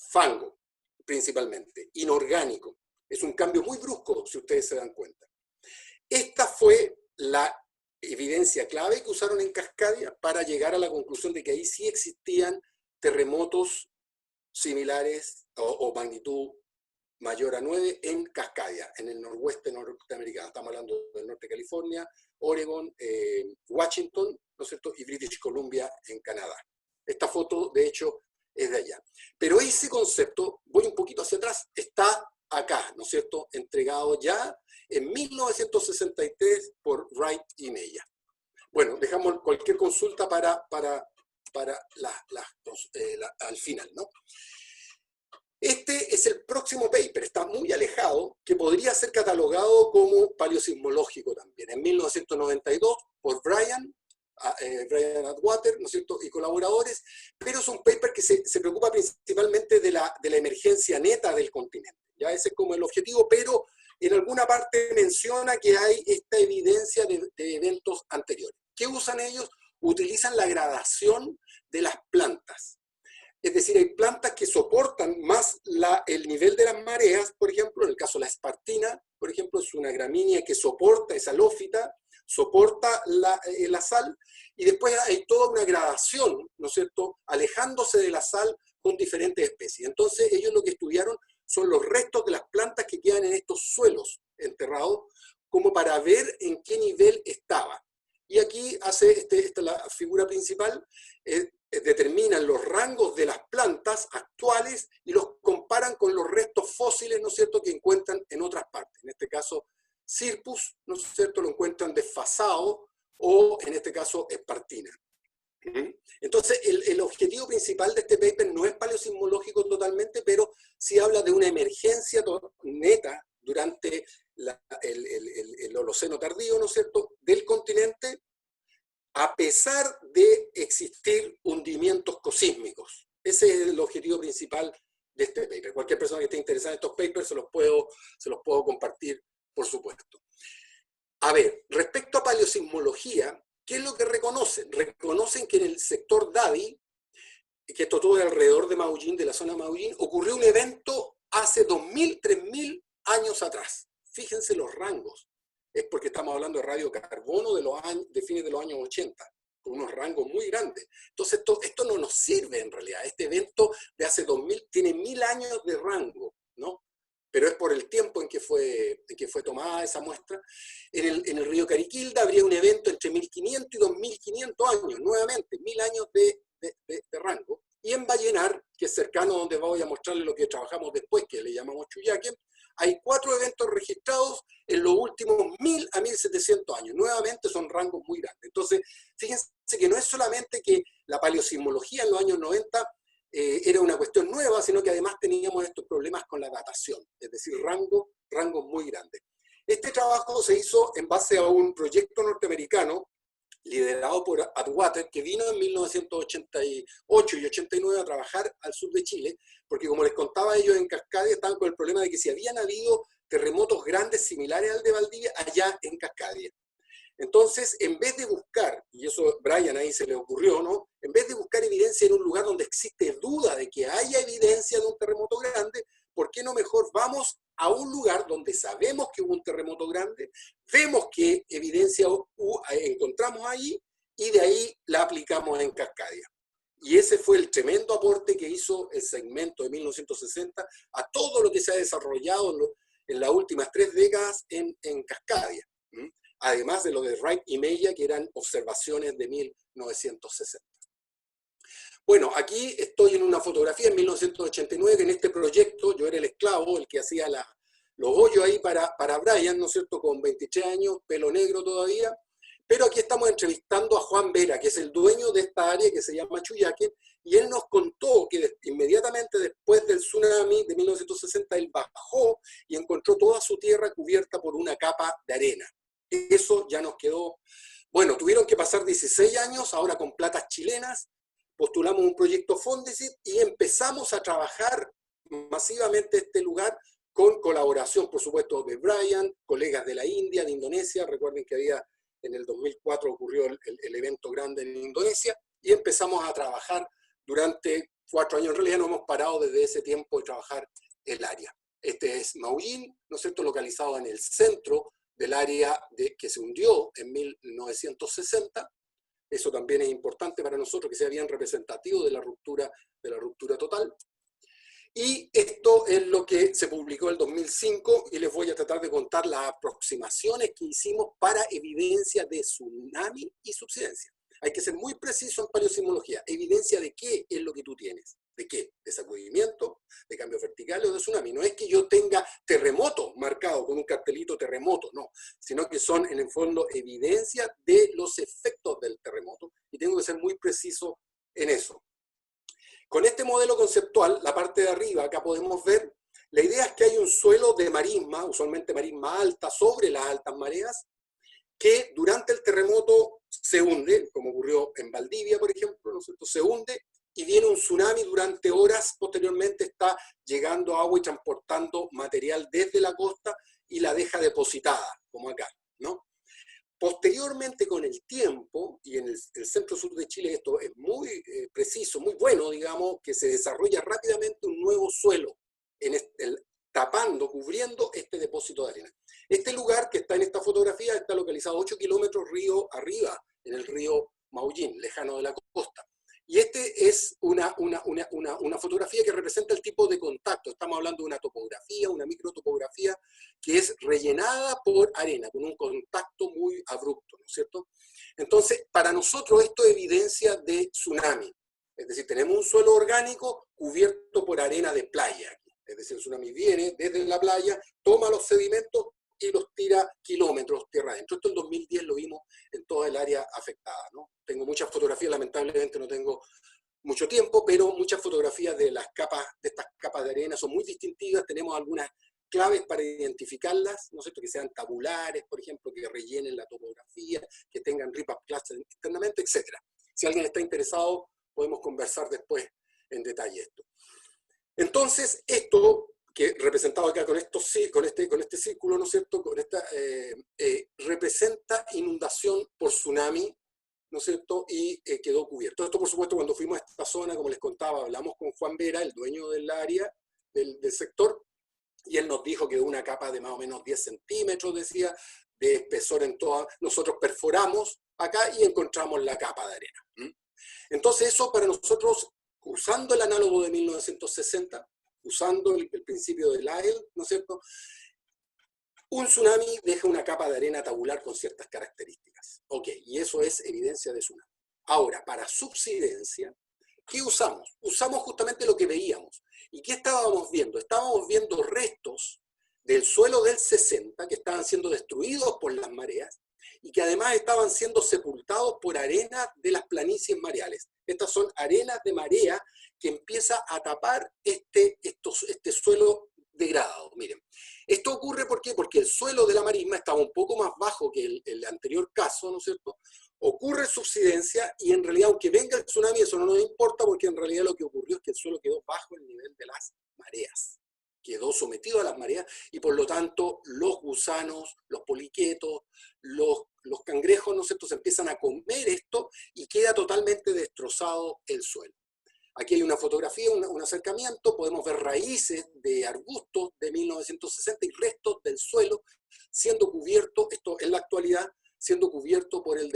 fango, principalmente, inorgánico. Es un cambio muy brusco, si ustedes se dan cuenta. Esta fue la evidencia clave que usaron en Cascadia para llegar a la conclusión de que ahí sí existían terremotos similares o magnitud mayor a 9 en Cascadia, en el noroeste norteamericano. Estamos hablando del norte de California, Oregon, Washington, ¿no es cierto?, y British Columbia en Canadá. Esta foto, de hecho, es de allá. Pero ese concepto, voy un poquito hacia atrás, está acá, ¿no es cierto?, entregado ya en 1963 por Wright y Mella. Bueno, dejamos cualquier consulta para al final, ¿no? Este es el próximo paper, está muy alejado, que podría ser catalogado como paleosismológico también. En 1992, por Brian Atwater, ¿no es cierto?, y colaboradores, pero es un paper que se preocupa principalmente de la emergencia neta del continente. Ya ese es como el objetivo, pero en alguna parte menciona que hay esta evidencia de eventos anteriores. ¿Qué usan ellos? Utilizan la gradación de las plantas. Es decir, hay plantas que soportan más el nivel de las mareas, por ejemplo, en el caso de la espartina, por ejemplo, es una gramínea que soporta esa halófita, soporta la sal, y después hay toda una gradación, ¿no es cierto?, alejándose de la sal con diferentes especies. Entonces, ellos lo que estudiaron son los restos de las plantas que quedan en estos suelos enterrados, como para ver en qué nivel estaba. Y aquí hace, esta es la figura principal, determinan los rangos de las plantas actuales y los comparan con los restos fósiles, ¿no es cierto?, que encuentran en otras partes. En este caso, Cirpus, ¿no es cierto?, lo encuentran desfasado, o en este caso, espartina. Entonces, el objetivo principal de este paper no es paleosismológico totalmente, pero sí habla de una emergencia neta durante el Holoceno tardío, ¿no es cierto?, del continente, a pesar de existir hundimientos cosísmicos. Ese es el objetivo principal de este paper. Cualquier persona que esté interesada en estos papers se los puedo compartir, por supuesto. A ver, respecto a paleosismología, ¿qué es lo que reconocen? Reconocen que en el sector Dadi, que esto todo es alrededor de Maullín, de la zona de Maullín, ocurrió un evento hace 2.000, 3.000 años atrás. Fíjense los rangos. Es porque estamos hablando de radiocarbono de fines de los años 80, con unos rangos muy grandes. Entonces esto no nos sirve en realidad. Este evento de hace 2.000 tiene 1.000 años de rango, ¿no? Pero es por el tiempo en que fue tomada esa muestra. En el río Cariquilda habría un evento entre 1.500 y 2.500 años, nuevamente, 1.000 años de rango. Y en Vallenar, que es cercano donde voy a mostrarles lo que trabajamos después, que le llamamos Chuyaque, hay 4 eventos registrados en los últimos 1.000 a 1.700 años. Nuevamente son rangos muy grandes. Entonces, fíjense que no es solamente que la paleosismología en los años 90 era una cuestión nueva, sino que además teníamos estos problemas con la datación, es decir, rangos muy grandes. Este trabajo se hizo en base a un proyecto norteamericano liderado por Atwater, que vino en 1988 y 89 a trabajar al sur de Chile, porque como les contaba, ellos en Cascadia estaban con el problema de que si habían habido terremotos grandes similares al de Valdivia allá en Cascadia. Entonces, en vez de buscar, y eso Brian ahí se le ocurrió, ¿no? En vez de buscar evidencia en un lugar donde existe duda de que haya evidencia de un terremoto grande, ¿por qué no mejor vamos a un lugar donde sabemos que hubo un terremoto grande, vemos qué evidencia encontramos ahí y de ahí la aplicamos en Cascadia? Y ese fue el tremendo aporte que hizo el segmento de 1960 a todo lo que se ha desarrollado en las últimas 3 décadas en Cascadia. Además de lo de Wright y Mella, que eran observaciones de 1960. Bueno, aquí estoy en una fotografía en 1989, que en este proyecto yo era el esclavo, el que hacía los hoyos ahí para Brian, ¿no es cierto?, con 23 años, pelo negro todavía. Pero aquí estamos entrevistando a Juan Vera, que es el dueño de esta área que se llama Chuyaque, y él nos contó que inmediatamente después del tsunami de 1960, él bajó y encontró toda su tierra cubierta por una capa de arena. Eso ya nos quedó. Bueno, tuvieron que pasar 16 años, ahora con platas chilenas, postulamos un proyecto Fondesit y empezamos a trabajar masivamente este lugar con colaboración, por supuesto, de Brian, colegas de la India, de Indonesia. Recuerden que en el 2004 ocurrió el evento grande en Indonesia y empezamos a trabajar durante 4 años. En realidad no hemos parado desde ese tiempo de trabajar el área. Este es Maullín, ¿no es cierto?, localizado en el centro del área que se hundió en 1960. Eso también es importante para nosotros, que sea bien representativo de la ruptura total. Y esto es lo que se publicó en el 2005, y les voy a tratar de contar las aproximaciones que hicimos para evidencia de tsunami y subsidencia. Hay que ser muy preciso en paleosismología. ¿Evidencia de qué es lo que tú tienes? ¿De qué? ¿De sacudimiento? ¿De cambios verticales o de tsunami? No es que yo tenga terremoto marcado con un cartelito terremoto, no, sino que son en el fondo evidencia de los efectos del terremoto, y tengo que ser muy preciso en eso. Con este modelo conceptual, la parte de arriba, acá podemos ver, la idea es que hay un suelo de marisma, usualmente marisma alta, sobre las altas mareas, que durante el terremoto se hunde, como ocurrió en Valdivia, por ejemplo, ¿no es cierto?, se hunde, y viene un tsunami durante horas. Posteriormente está llegando agua y transportando material desde la costa y la deja depositada, como acá, ¿no? Posteriormente, con el tiempo, y en el centro-sur de Chile esto es muy preciso, muy bueno, digamos, que se desarrolla rápidamente un nuevo suelo, tapando, cubriendo este depósito de arena. Este lugar que está en esta fotografía está localizado 8 kilómetros río arriba, en el río Maullín, lejano de la costa. Y este es una fotografía que representa el tipo de contacto. Estamos hablando de una topografía, una microtopografía que es rellenada por arena, con un contacto muy abrupto, ¿no es cierto? Entonces, para nosotros esto es evidencia de tsunami. Es decir, tenemos un suelo orgánico cubierto por arena de playa. Es decir, el tsunami viene desde la playa, toma los sedimentos y los tira kilómetros tierra adentro. Esto en 2010 lo vimos en toda el área afectada, ¿no? Tengo muchas fotografías, lamentablemente no tengo mucho tiempo, pero muchas fotografías de estas capas de arena son muy distintivas. Tenemos algunas claves para identificarlas, ¿no es cierto? Que sean tabulares, por ejemplo, que rellenen la topografía, que tengan rip-up classes internamente, etc. Si alguien está interesado, podemos conversar después en detalle esto. Entonces, esto que representado acá con este círculo, ¿no es cierto?, representa inundación por tsunami, ¿no es cierto?, y quedó cubierto. Esto, por supuesto, cuando fuimos a esta zona, como les contaba, hablamos con Juan Vera, el dueño del área, del sector, y él nos dijo que una capa de más o menos 10 centímetros, decía, de espesor en toda. Nosotros perforamos acá y encontramos la capa de arena. Entonces, eso para nosotros, usando el análogo de 1960, usando el principio de Lyell, ¿no es cierto?, un tsunami deja una capa de arena tabular con ciertas características. Ok, y eso es evidencia de tsunami. Ahora, para subsidencia, ¿qué usamos? Usamos justamente lo que veíamos. ¿Y qué estábamos viendo? Estábamos viendo restos del suelo del 60 que estaban siendo destruidos por las mareas y que además estaban siendo sepultados por arena de las planicies mareales. Estas son arenas de marea que empieza a tapar este suelo degradado. Miren, esto ocurre ¿por qué? Porque el suelo de la marisma estaba un poco más bajo que el anterior caso, ¿no es cierto? Ocurre subsidencia y en realidad, aunque venga el tsunami, eso no nos importa porque en realidad lo que ocurrió es que el suelo quedó bajo el nivel de las mareas. Quedó sometido a las mareas y por lo tanto los gusanos, los poliquetos, los cangrejos, ¿no es cierto?, se empiezan a comer esto y queda totalmente destrozado el suelo. Aquí hay una fotografía, un acercamiento, podemos ver raíces de arbustos de 1960 y restos del suelo siendo cubierto, esto en la actualidad, siendo cubierto por el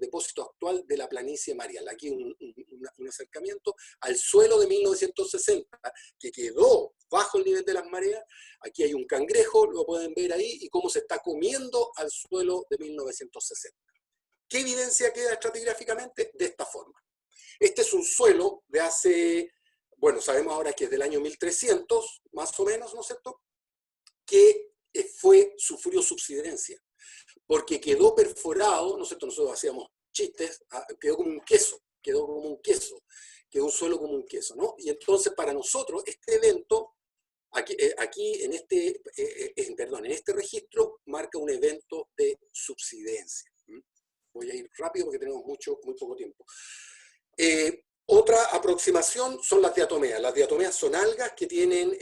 depósito actual de la planicie mareal. Aquí un acercamiento al suelo de 1960 que quedó bajo el nivel de las mareas. Aquí hay un cangrejo, lo pueden ver ahí, y cómo se está comiendo al suelo de 1960. ¿Qué evidencia queda estratigráficamente? De esta forma. Este es un suelo de hace, bueno, sabemos ahora que es del año 1300, más o menos, ¿no es cierto?, que sufrió subsidencia, porque quedó perforado, ¿no es cierto?, nosotros hacíamos chistes, quedó como un queso, quedó un suelo como un queso, ¿no? Y entonces para nosotros este evento, aquí en este registro, marca un evento de subsidencia. Voy a ir rápido porque tenemos muy poco tiempo. Otra aproximación son las diatomeas. Las diatomeas son algas que tienen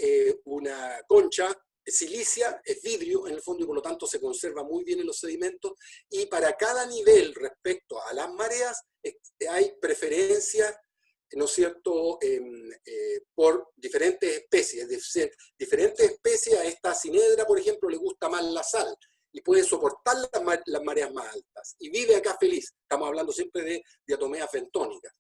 una concha silicia, es vidrio en el fondo y por lo tanto se conserva muy bien en los sedimentos, y para cada nivel respecto a las mareas hay preferencia, ¿no es cierto?, por diferentes especies. Es decir, diferentes especies, a esta cinedra, por ejemplo, le gusta más la sal y puede soportar las mareas más altas y vive acá feliz. Estamos hablando siempre de diatomeas bentónicas.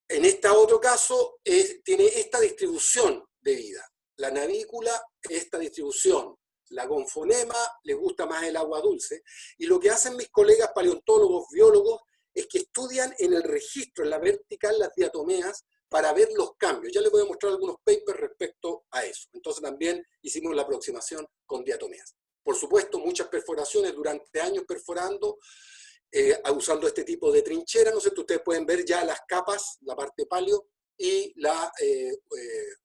En este otro caso, tiene esta distribución de vida. La navícula, esta distribución. La gonfonema, les gusta más el agua dulce. Y lo que hacen mis colegas paleontólogos, biólogos, es que estudian en el registro, en la vertical, las diatomeas para ver los cambios. Ya les voy a mostrar algunos papers respecto a eso. Entonces también hicimos la aproximación con diatomeas. Por supuesto, muchas perforaciones durante años perforando, usando este tipo de trinchera, ¿no es cierto? Ustedes pueden ver ya las capas, la parte paleo, y la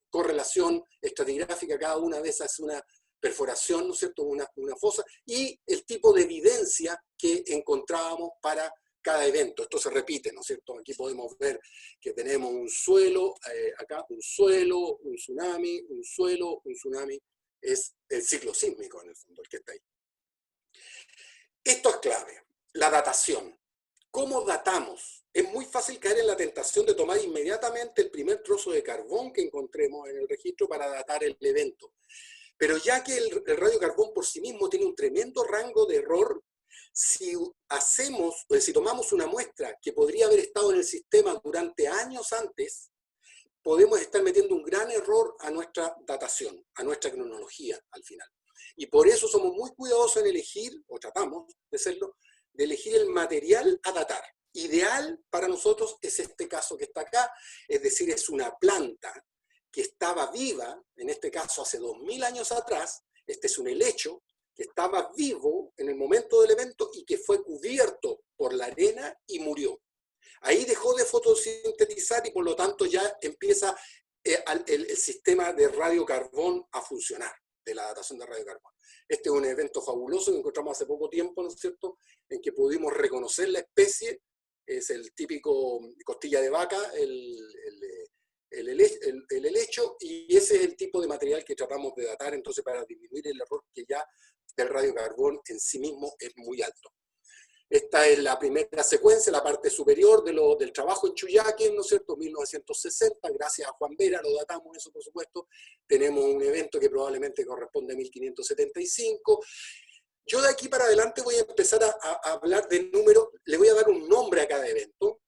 correlación estratigráfica, cada una de esas es una perforación, ¿no es cierto?, una fosa, y el tipo de evidencia que encontrábamos para cada evento. Esto se repite, ¿no es cierto? Aquí podemos ver que tenemos un suelo, acá un suelo, un tsunami, un suelo, un tsunami. Es el ciclo sísmico, en el fondo, el que está ahí. Esto es clave, la datación. ¿Cómo datamos? Es muy fácil caer en la tentación de tomar inmediatamente el primer trozo de carbón que encontremos en el registro para datar el evento. Pero ya que el radiocarbón por sí mismo tiene un tremendo rango de error, si tomamos una muestra que podría haber estado en el sistema durante años antes, podemos estar metiendo un gran error a nuestra datación, a nuestra cronología al final. Y por eso somos muy cuidadosos en elegir, o tratamos de serlo, de elegir el material a datar. Ideal para nosotros es este caso que está acá, es decir, es una planta que estaba viva, en este caso hace 2000 años atrás. Este es un helecho que estaba vivo en el momento del evento y que fue cubierto por la arena y murió. Ahí dejó de fotosintetizar y por lo tanto ya empieza el sistema de radiocarbón a funcionar. de la datación de radiocarbono. Este es un evento fabuloso que encontramos hace poco tiempo, ¿no es cierto?, en que pudimos reconocer la especie. Es el típico costilla de vaca, el helecho, y ese es el tipo de material que tratamos de datar, entonces, para disminuir el error que ya del radiocarbón en sí mismo es muy alto. Esta es la primera secuencia, la parte superior del trabajo en Chuyaque, ¿no es cierto?, 1960, gracias a Juan Vera, lo datamos eso, por supuesto. Tenemos un evento que probablemente corresponde a 1575. Yo de aquí para adelante voy a empezar a hablar de números, le voy a dar un nombre a cada evento,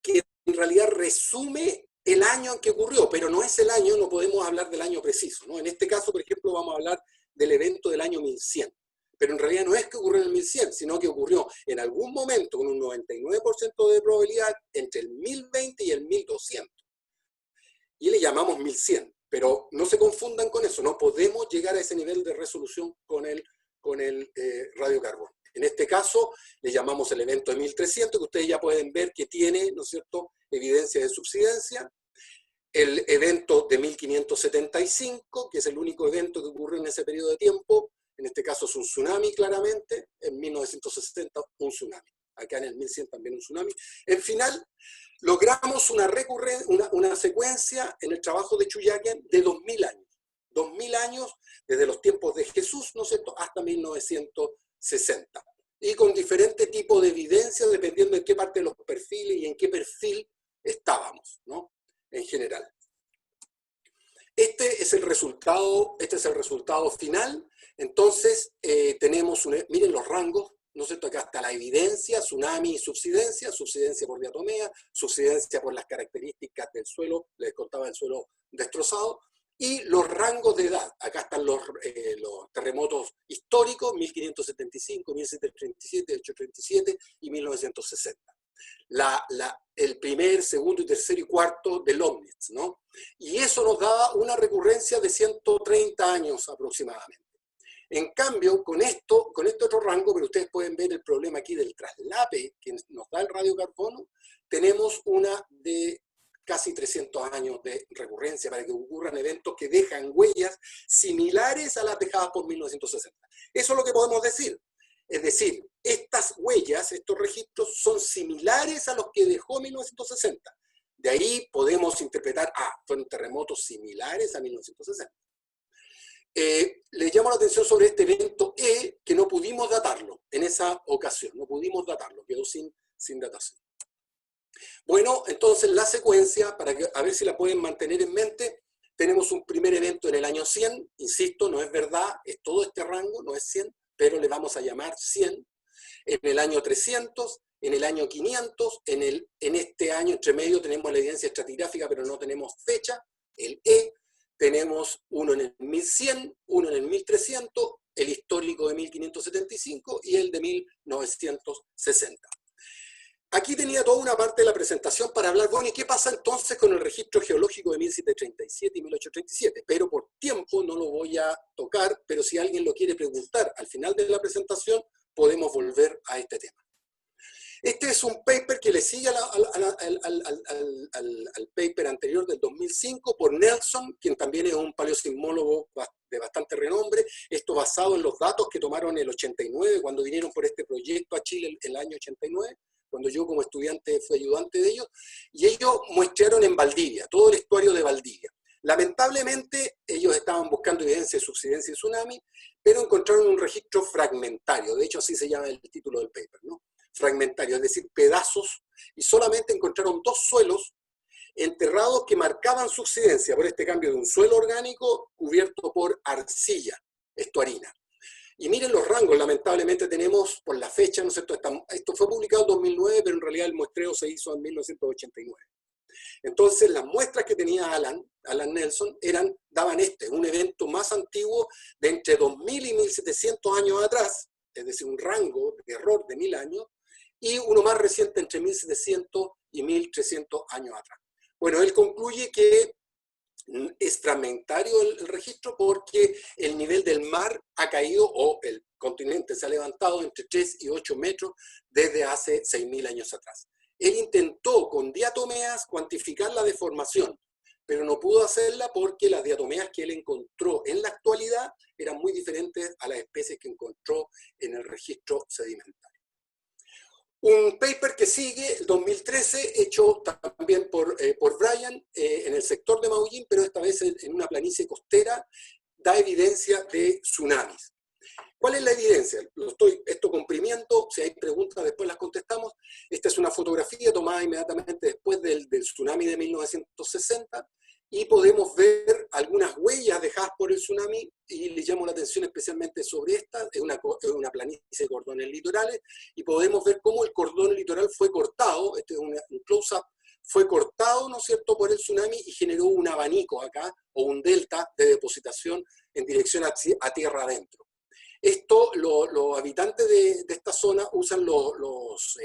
que en realidad resume el año en que ocurrió, pero no es el año, no podemos hablar del año preciso, ¿no? En este caso, por ejemplo, vamos a hablar del evento del año 1100. Pero en realidad no es que ocurrió en el 1100, sino que ocurrió en algún momento con un 99% de probabilidad entre el 1020 y el 1200. Y le llamamos 1100, pero no se confundan con eso, no podemos llegar a ese nivel de resolución con el radiocarbono. En este caso le llamamos el evento de 1300, que ustedes ya pueden ver que tiene, ¿no es cierto?, evidencia de subsidencia. El evento de 1575, que es el único evento que ocurrió en ese periodo de tiempo. En este caso es un tsunami, claramente. En 1960, un tsunami. Acá en el 1100 también un tsunami. En final, logramos una secuencia en el trabajo de Chuyaken de 2000 años. 2000 años desde los tiempos de Jesús, ¿no es cierto?, hasta 1960. Y con diferentes tipos de evidencia, dependiendo en qué parte de los perfiles y en qué perfil estábamos, ¿no?, en general. Este es el resultado final. Entonces, tenemos, miren los rangos, ¿no es cierto? Acá está la evidencia, tsunami y subsidencia, subsidencia por diatomea, subsidencia por las características del suelo, les contaba el suelo destrozado, y los rangos de edad. Acá están los terremotos históricos, 1575, 1737, 1837 y 1960. El primer, segundo y tercero y cuarto del Omnitz, ¿no? Y eso nos daba una recurrencia de 130 años aproximadamente. En cambio, con este otro rango, pero ustedes pueden ver el problema aquí del traslape que nos da el radiocarbono, tenemos una de casi 300 años de recurrencia para que ocurran eventos que dejan huellas similares a las dejadas por 1960. Eso es lo que podemos decir. Es decir, estas huellas, estos registros son similares a los que dejó 1960. De ahí podemos interpretar, fueron terremotos similares a 1960. Les llamo la atención sobre este evento E, que no pudimos datarlo en esa ocasión, no pudimos datarlo, quedó sin datación. Bueno, entonces la secuencia, a ver si la pueden mantener en mente, tenemos un primer evento en el año 100, insisto, no es verdad, es todo este rango, no es 100, pero le vamos a llamar 100, en el año 300, en el año 500, en este año entre medio tenemos la evidencia estratigráfica, pero no tenemos fecha, el E, tenemos uno en el 1100, uno en el 1300, el histórico de 1575 y el de 1960. Aquí tenía toda una parte de la presentación para hablar, bueno, ¿y qué pasa entonces con el registro geológico de 1737 y 1837? Pero por tiempo no lo voy a tocar, pero si alguien lo quiere preguntar al final de la presentación, podemos volver a este tema. Este es un paper que le sigue al paper anterior del 2005 por Nelson, quien también es un paleosismólogo de bastante renombre. Esto basado en los datos que tomaron en el 89, cuando vinieron por este proyecto a Chile el año 89, cuando yo como estudiante fui ayudante de ellos, y ellos muestrearon en Valdivia, todo el estuario de Valdivia. Lamentablemente, ellos estaban buscando evidencia de subsidencia y tsunami, pero encontraron un registro fragmentario, de hecho así se llama el título del paper, ¿no? Fragmentario, es decir, pedazos, y solamente encontraron 2 suelos enterrados que marcaban subsidencia por este cambio de un suelo orgánico cubierto por arcilla estuarina. Y miren los rangos, lamentablemente tenemos por la fecha, ¿no es cierto? Esto fue publicado en 2009, pero en realidad el muestreo se hizo en 1989. Entonces las muestras que tenía Alan Nelson daban un evento más antiguo de entre 2000 y 1700 años atrás, es decir, un rango de error de 1000 años, y uno más reciente entre 1700 y 1300 años atrás. Bueno, él concluye que es fragmentario el registro porque el nivel del mar ha caído, o el continente se ha levantado entre 3 y 8 metros desde hace 6000 años atrás. Él intentó con diatomeas cuantificar la deformación, pero no pudo hacerla porque las diatomeas que él encontró en la actualidad eran muy diferentes a las especies que encontró en el registro sedimentario. Un paper que sigue, el 2013, hecho también por Brian en el sector de Maullín, pero esta vez en una planicie costera, da evidencia de tsunamis. ¿Cuál es la evidencia? Lo estoy esto comprimiendo, si hay preguntas después las contestamos. Esta es una fotografía tomada inmediatamente después del tsunami de 1960 y podemos ver algunas huellas dejadas por el tsunami y le llamo la atención especialmente sobre esta, es una planicie de cordones litorales y podemos ver cómo el cordón litoral fue cortado, este es un close-up, fue cortado, ¿no es cierto?, por el tsunami y generó un abanico acá o un delta de depositación en dirección a tierra adentro. Esto, los habitantes de esta zona usan los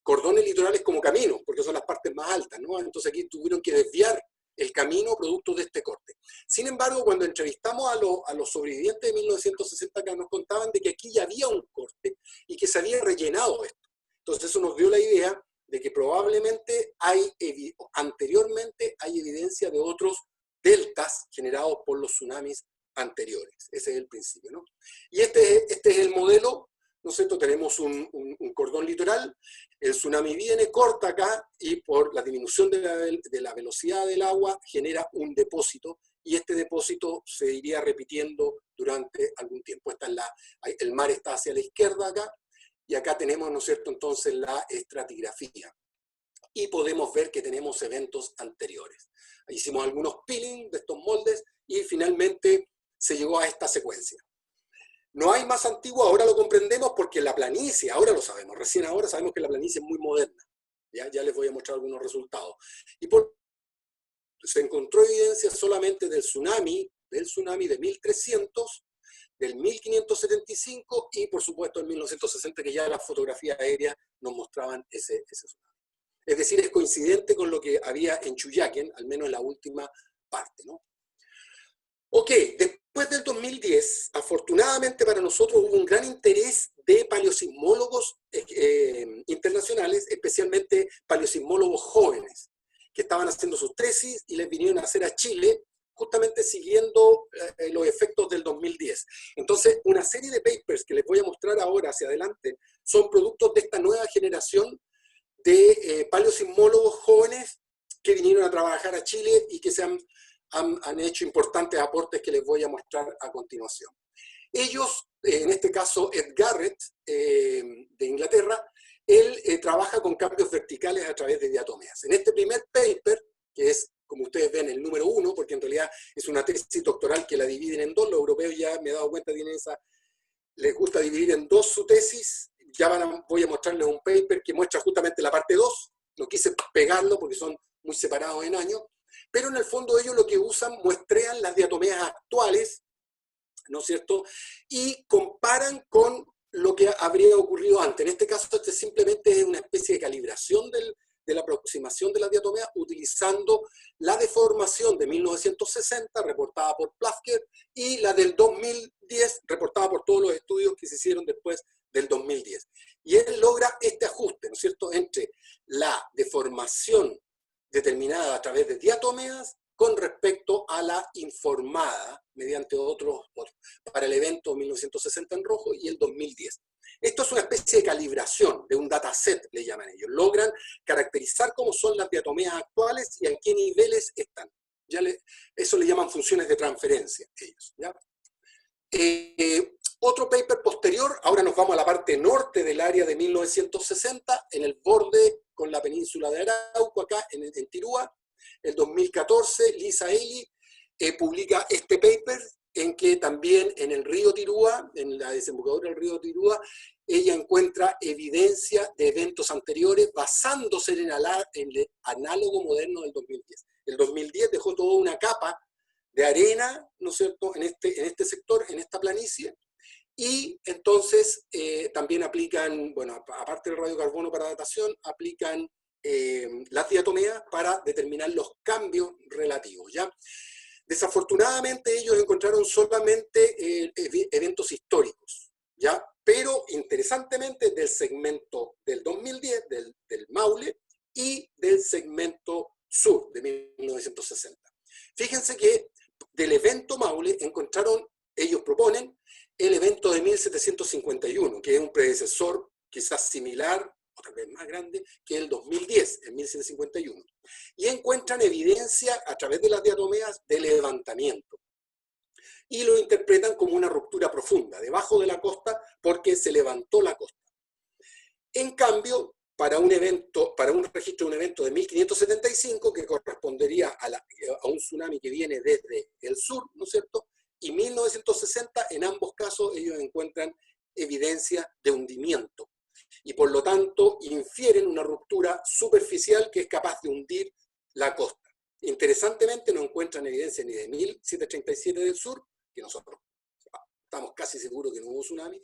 cordones litorales como caminos, porque son las partes más altas, ¿no? Entonces aquí tuvieron que desviar el camino producto de este corte. Sin embargo, cuando entrevistamos a los sobrevivientes de 1960, acá nos contaban de que aquí ya había un corte y que se había rellenado esto. Entonces eso nos dio la idea de que probablemente anteriormente hay evidencia de otros deltas generados por los tsunamis anteriores. Ese es el principio, ¿no? Y este es el modelo, ¿no es cierto? Tenemos un cordón litoral, el tsunami viene, corta acá y por la disminución de la velocidad del agua genera un depósito y este depósito se iría repitiendo durante algún tiempo. El mar está hacia la izquierda acá y acá tenemos, ¿no es cierto?, entonces la estratigrafía. Y podemos ver que tenemos eventos anteriores. Hicimos algunos peeling de estos moldes y finalmente se llegó a esta secuencia. No hay más antiguo, ahora lo comprendemos porque la planicie, ahora lo sabemos, recién ahora sabemos que la planicie es muy moderna. Ya les voy a mostrar algunos resultados. Y se encontró evidencia solamente del tsunami de 1300, del 1575 y por supuesto en 1960, que ya las fotografías aéreas nos mostraban ese tsunami. Es decir, es coincidente con lo que había en Chuyaken, al menos en la última parte, ¿no? Ok, después del 2010, afortunadamente para nosotros hubo un gran interés de paleosismólogos internacionales, especialmente paleosismólogos jóvenes, que estaban haciendo sus tesis y les vinieron a hacer a Chile, justamente siguiendo los efectos del 2010. Entonces, una serie de papers que les voy a mostrar ahora hacia adelante son productos de esta nueva generación de paleosismólogos jóvenes que vinieron a trabajar a Chile y que han hecho importantes aportes que les voy a mostrar a continuación. Ellos, en este caso Ed Garrett, de Inglaterra, él trabaja con cambios verticales a través de diatomeas. En este primer paper, que es, como ustedes ven, el número 1, porque en realidad es una tesis doctoral que la dividen en dos, los europeos ya me he dado cuenta tienen les gusta dividir en dos su tesis, voy a mostrarles un paper que muestra justamente la parte 2, no quise pegarlo porque son muy separados en años, pero en el fondo ellos lo que usan, muestrean las diatomeas actuales, ¿no es cierto? Y comparan con lo que habría ocurrido antes. En este caso, este simplemente es una especie de calibración de la aproximación de las diatomeas utilizando la deformación de 1960, reportada por Plafker, y la del 2010, reportada por todos los estudios que se hicieron después del 2010. Y él logra este ajuste, ¿no es cierto?, entre la deformación determinada a través de diatomeas con respecto a la informada mediante otros, para el evento 1960 en rojo y el 2010. Esto es una especie de calibración de un dataset, le llaman ellos. Logran caracterizar cómo son las diatomeas actuales y en qué niveles están. Eso le llaman funciones de transferencia ellos, ¿ya? Otro paper posterior, ahora nos vamos a la parte norte del área de 1960, en el borde con la península de Arauco, acá en Tirúa. El 2014, Lisa Ely publica este paper en que también en el río Tirúa, en la desembocadura del río Tirúa, ella encuentra evidencia de eventos anteriores basándose en el análogo moderno del 2010. El 2010 dejó toda una capa de arena, ¿no es cierto?, en este sector, en esta planicie, y entonces también aplican, bueno, aparte del radiocarbono para datación, aplican las diatomeas para determinar los cambios relativos, ¿ya? Desafortunadamente ellos encontraron solamente eventos históricos, ¿ya? Pero interesantemente del segmento del 2010, del Maule, y del segmento sur de 1960. Fíjense que del evento Maule encontraron, ellos proponen, el evento de 1751, que es un predecesor quizás similar, o tal vez más grande, que el 2010, en 1751. Y encuentran evidencia a través de las diatomeas de levantamiento. Y lo interpretan como una ruptura profunda, debajo de la costa, porque se levantó la costa. En cambio, para un registro de un evento de 1575, que correspondería a un tsunami que viene desde el sur, ¿no es cierto?, y 1960, en ambos casos ellos encuentran evidencia de hundimiento. Y por lo tanto infieren una ruptura superficial que es capaz de hundir la costa. Interesantemente no encuentran evidencia ni de 1737 del sur, que nosotros estamos casi seguros que no hubo tsunami,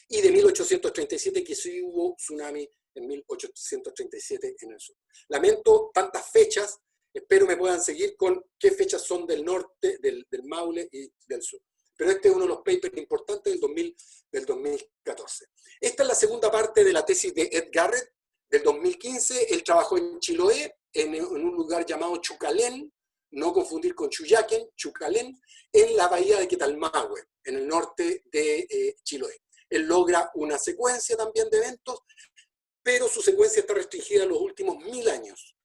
y de 1837 que sí hubo tsunami en 1837 en el sur. Lamento tantas fechas, espero me puedan seguir con qué fechas son del norte, del Maule y del sur. Pero este es uno de los papers importantes del 2014. Esta es la segunda parte de la tesis de Ed Garrett del 2015. Él trabajó en Chiloé, en un lugar llamado Chucalén, no confundir con Chuyaquen, Chucalén, en la bahía de Quetalmahue, en el norte de Chiloé. Él logra una secuencia también de eventos, pero su secuencia está restringida a los últimos 1000 años.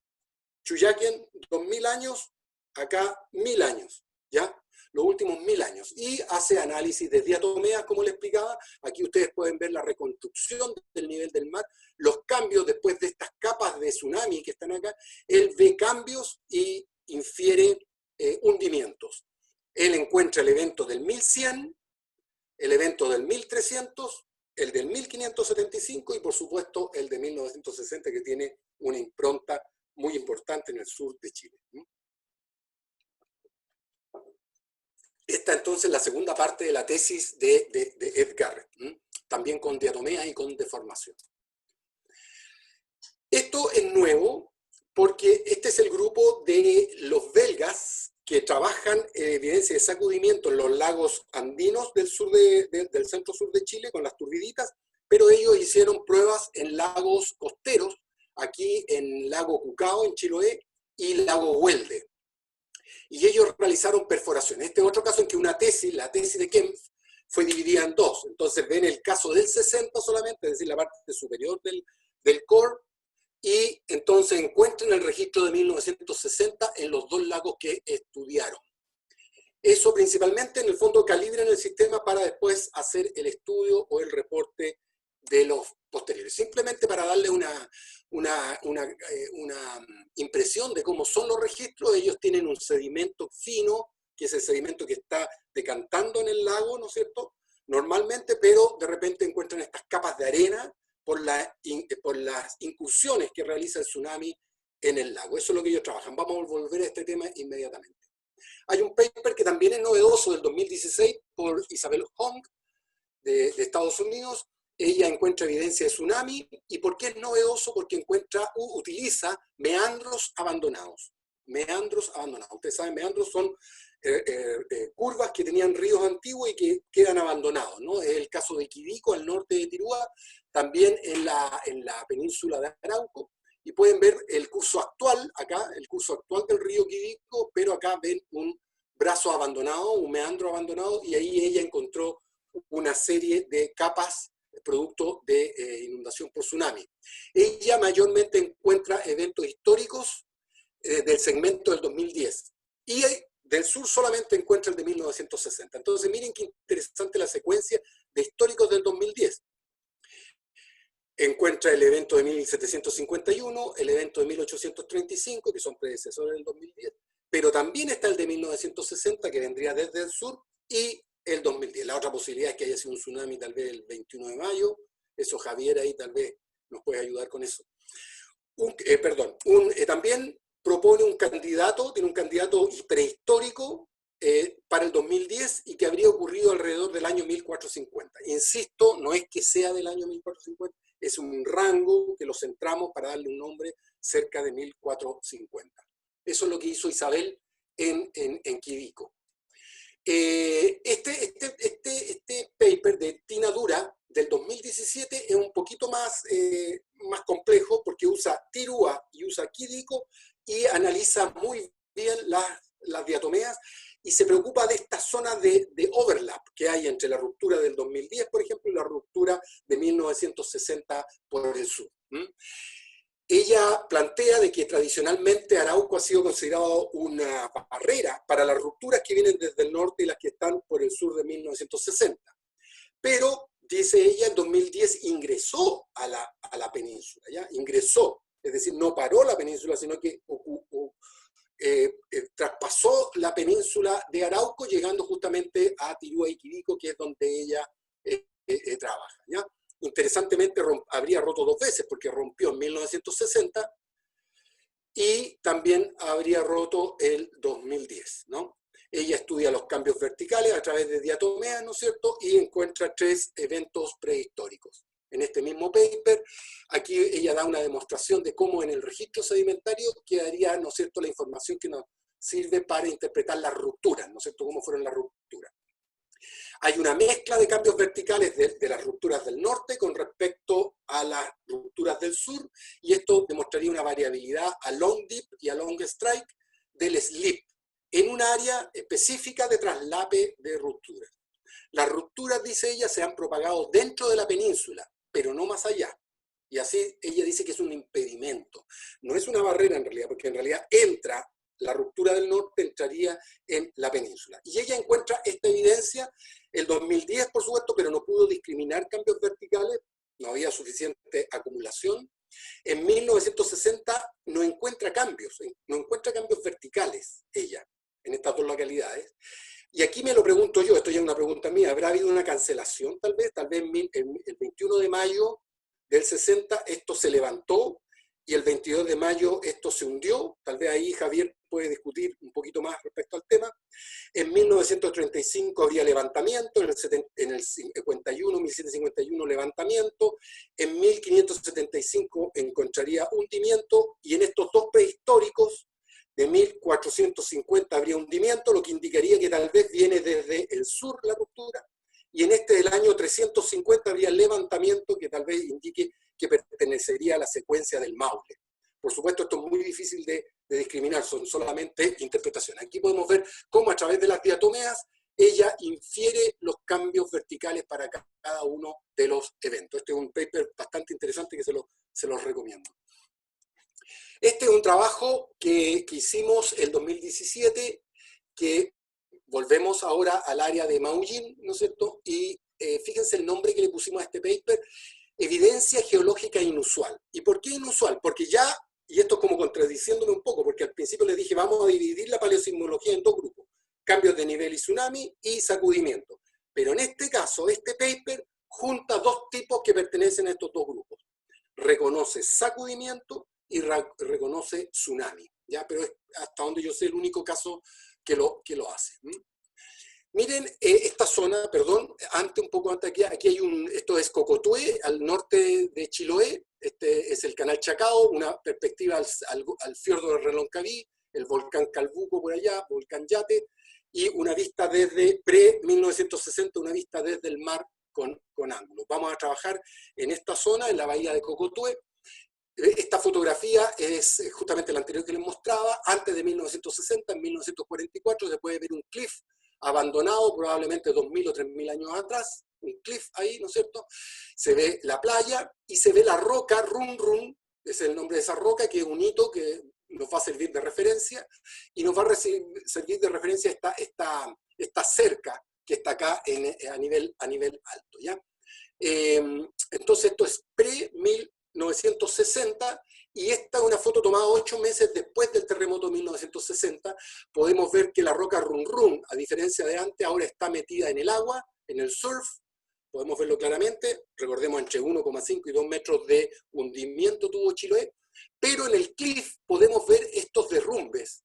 Chuyaquen, 2000 años, acá 1000 años, ¿ya? Los últimos 1000 años. Y hace análisis de diatomeas, como le explicaba. Aquí ustedes pueden ver la reconstrucción del nivel del mar, los cambios después de estas capas de tsunami que están acá. Él ve cambios y infiere hundimientos. Él encuentra el evento del 1100, el evento del 1300, el del 1575 y por supuesto el de 1960 que tiene una impronta muy importante en el sur de Chile. Esta entonces es la segunda parte de la tesis de Ed Garrett, también con diatomea y con deformación. Esto es nuevo porque este es el grupo de los belgas que trabajan evidencia de sacudimiento en los lagos andinos del centro sur de Chile con las turbiditas, pero ellos hicieron pruebas en lagos costeros, aquí en Lago Cucao, en Chiloé, y Lago Huelde. Y ellos realizaron perforaciones. Este es otro caso en que una tesis, la tesis de Kempf, fue dividida en dos. Entonces ven el caso del 60 solamente, es decir, la parte superior del core, y entonces encuentran el registro de 1960 en los dos lagos que estudiaron. Eso principalmente, en el fondo, calibran el sistema para después hacer el estudio o el reporte de los posteriores. Simplemente para darle una impresión de cómo son los registros, ellos tienen un sedimento fino, que es el sedimento que está decantando en el lago, ¿no es cierto?, normalmente, pero de repente encuentran estas capas de arena por las incursiones que realiza el tsunami en el lago. Eso es lo que ellos trabajan. Vamos a volver a este tema inmediatamente. Hay un paper que también es novedoso del 2016 por Isabel Hong de Estados Unidos. Ella encuentra evidencia de tsunami. ¿Y por qué es novedoso? Porque utiliza meandros abandonados. Meandros abandonados. Ustedes saben, meandros son curvas que tenían ríos antiguos y que quedan abandonados, ¿no? Es el caso de Quidico, al norte de Tirúa, también en la península de Arauco. Y pueden ver el curso actual, acá, el curso actual del río Quidico, pero acá ven un brazo abandonado, un meandro abandonado, y ahí ella encontró una serie de capas producto de inundación por tsunami. Ella mayormente encuentra eventos históricos del segmento del 2010, y del sur solamente encuentra el de 1960. Entonces miren qué interesante la secuencia de históricos del 2010. Encuentra el evento de 1751, el evento de 1835, que son predecesores del 2010, pero también está el de 1960, que vendría desde el sur, y el 2010. La otra posibilidad es que haya sido un tsunami tal vez el 21 de mayo, eso Javier ahí tal vez nos puede ayudar con eso. También propone un candidato, tiene un candidato prehistórico para el 2010 y que habría ocurrido alrededor del año 1450. Insisto, no es que sea del año 1450, es un rango que lo centramos para darle un nombre cerca de 1450. Eso es lo que hizo Isabel en Quidico. Este paper de Tina Dura del 2017 es un poquito más complejo porque usa Tirúa y usa Quidico y analiza muy bien las las diatomeas, y se preocupa de esta zona de overlap que hay entre la ruptura del 2010, por ejemplo, y la ruptura de 1960 por el sur. Ella plantea de que tradicionalmente Arauco ha sido considerado una barrera para las rupturas que vienen desde el norte y las que están por el sur de 1960. Pero, dice ella, en 2010 ingresó a la península, ¿ya? Ingresó, es decir, no paró la península, sino que traspasó la península de Arauco, llegando justamente a Tirúa y Quirico, que es donde ella trabaja, ¿ya? Interesantemente, habría roto 2 veces, porque rompió en 1960 y también habría roto el 2010, ¿no? Ella estudia los cambios verticales a través de diatomeas, ¿no es cierto?, y encuentra 3 eventos prehistóricos. En este mismo paper, aquí ella da una demostración de cómo en el registro sedimentario quedaría, ¿no es cierto?, la información que nos sirve para interpretar las rupturas, ¿no es cierto?, cómo fueron las rupturas. Hay una mezcla de cambios verticales de las rupturas del norte con respecto a las rupturas del sur, y esto demostraría una variabilidad a long dip y a long strike del slip, en un área específica de traslape de rupturas. Las rupturas, dice ella, se han propagado dentro de la península, pero no más allá. Y así ella dice que es un impedimento. No es una barrera en realidad, porque en realidad la ruptura del norte entraría en la península. Y ella encuentra esta evidencia el 2010, por supuesto, pero no pudo discriminar cambios verticales, no había suficiente acumulación. En 1960 no encuentra cambios verticales, ella, en estas 2 localidades. Y aquí me lo pregunto yo, esto ya es una pregunta mía, ¿habrá habido una cancelación tal vez? Tal vez el 21 de mayo del 60 esto se levantó y el 22 de mayo esto se hundió. Tal vez ahí Javier puede discutir un poquito más respecto al tema. En 1935 habría levantamiento, en el 51, 1751 levantamiento, en 1575 encontraría hundimiento, y en estos 2 prehistóricos de 1450 habría hundimiento, lo que indicaría que tal vez viene desde el sur la ruptura, y en este del año 350 habría levantamiento, que tal vez indique que pertenecería a la secuencia del Maule. Por supuesto, esto es muy difícil de discriminar, son solamente interpretaciones. Aquí podemos ver cómo a través de las diatomeas ella infiere los cambios verticales para cada uno de los eventos. Este es un paper bastante interesante que se los recomiendo. Este es un trabajo que hicimos el 2017, que volvemos ahora al área de Maullín, ¿no es cierto? Y fíjense el nombre que le pusimos a este paper: evidencia geológica inusual. ¿Y por qué inusual? Porque ya, y esto es como contradiciéndome un poco, porque al principio les dije, vamos a dividir la paleosismología en 2 grupos: cambios de nivel y tsunami y sacudimiento. Pero en este caso, este paper junta 2 tipos que pertenecen a estos 2 grupos. Reconoce sacudimiento y reconoce tsunami, ¿ya? Pero es, hasta donde yo sé, el único caso que lo hace. Miren esta zona, perdón, un poco antes aquí hay esto es Cocotué, al norte de Chiloé. Este es el canal Chacao, una perspectiva al fiordo de Reloncaví, el volcán Calbuco por allá, volcán Yate, y una vista desde pre-1960, una vista desde el mar con ángulos. Vamos a trabajar en esta zona, en la bahía de Cocotué. Esta fotografía es justamente la anterior que les mostraba, antes de 1960, en 1944, se puede ver un cliff abandonado, probablemente 2.000 o 3.000 años atrás, un cliff ahí, ¿no es cierto? Se ve la playa y se ve la roca, Run Run, es el nombre de esa roca, que es un hito que nos va a servir de referencia, y nos va a servir de referencia esta cerca que está acá a nivel alto, ¿ya? Entonces esto es pre-1960, y esta es una foto tomada 8 meses después del terremoto de 1960. Podemos ver que la roca Run Run, a diferencia de antes, ahora está metida en el agua, en el surf. Podemos verlo claramente. Recordemos, entre 1,5 y 2 metros de hundimiento tuvo Chiloé. Pero en el cliff podemos ver estos derrumbes.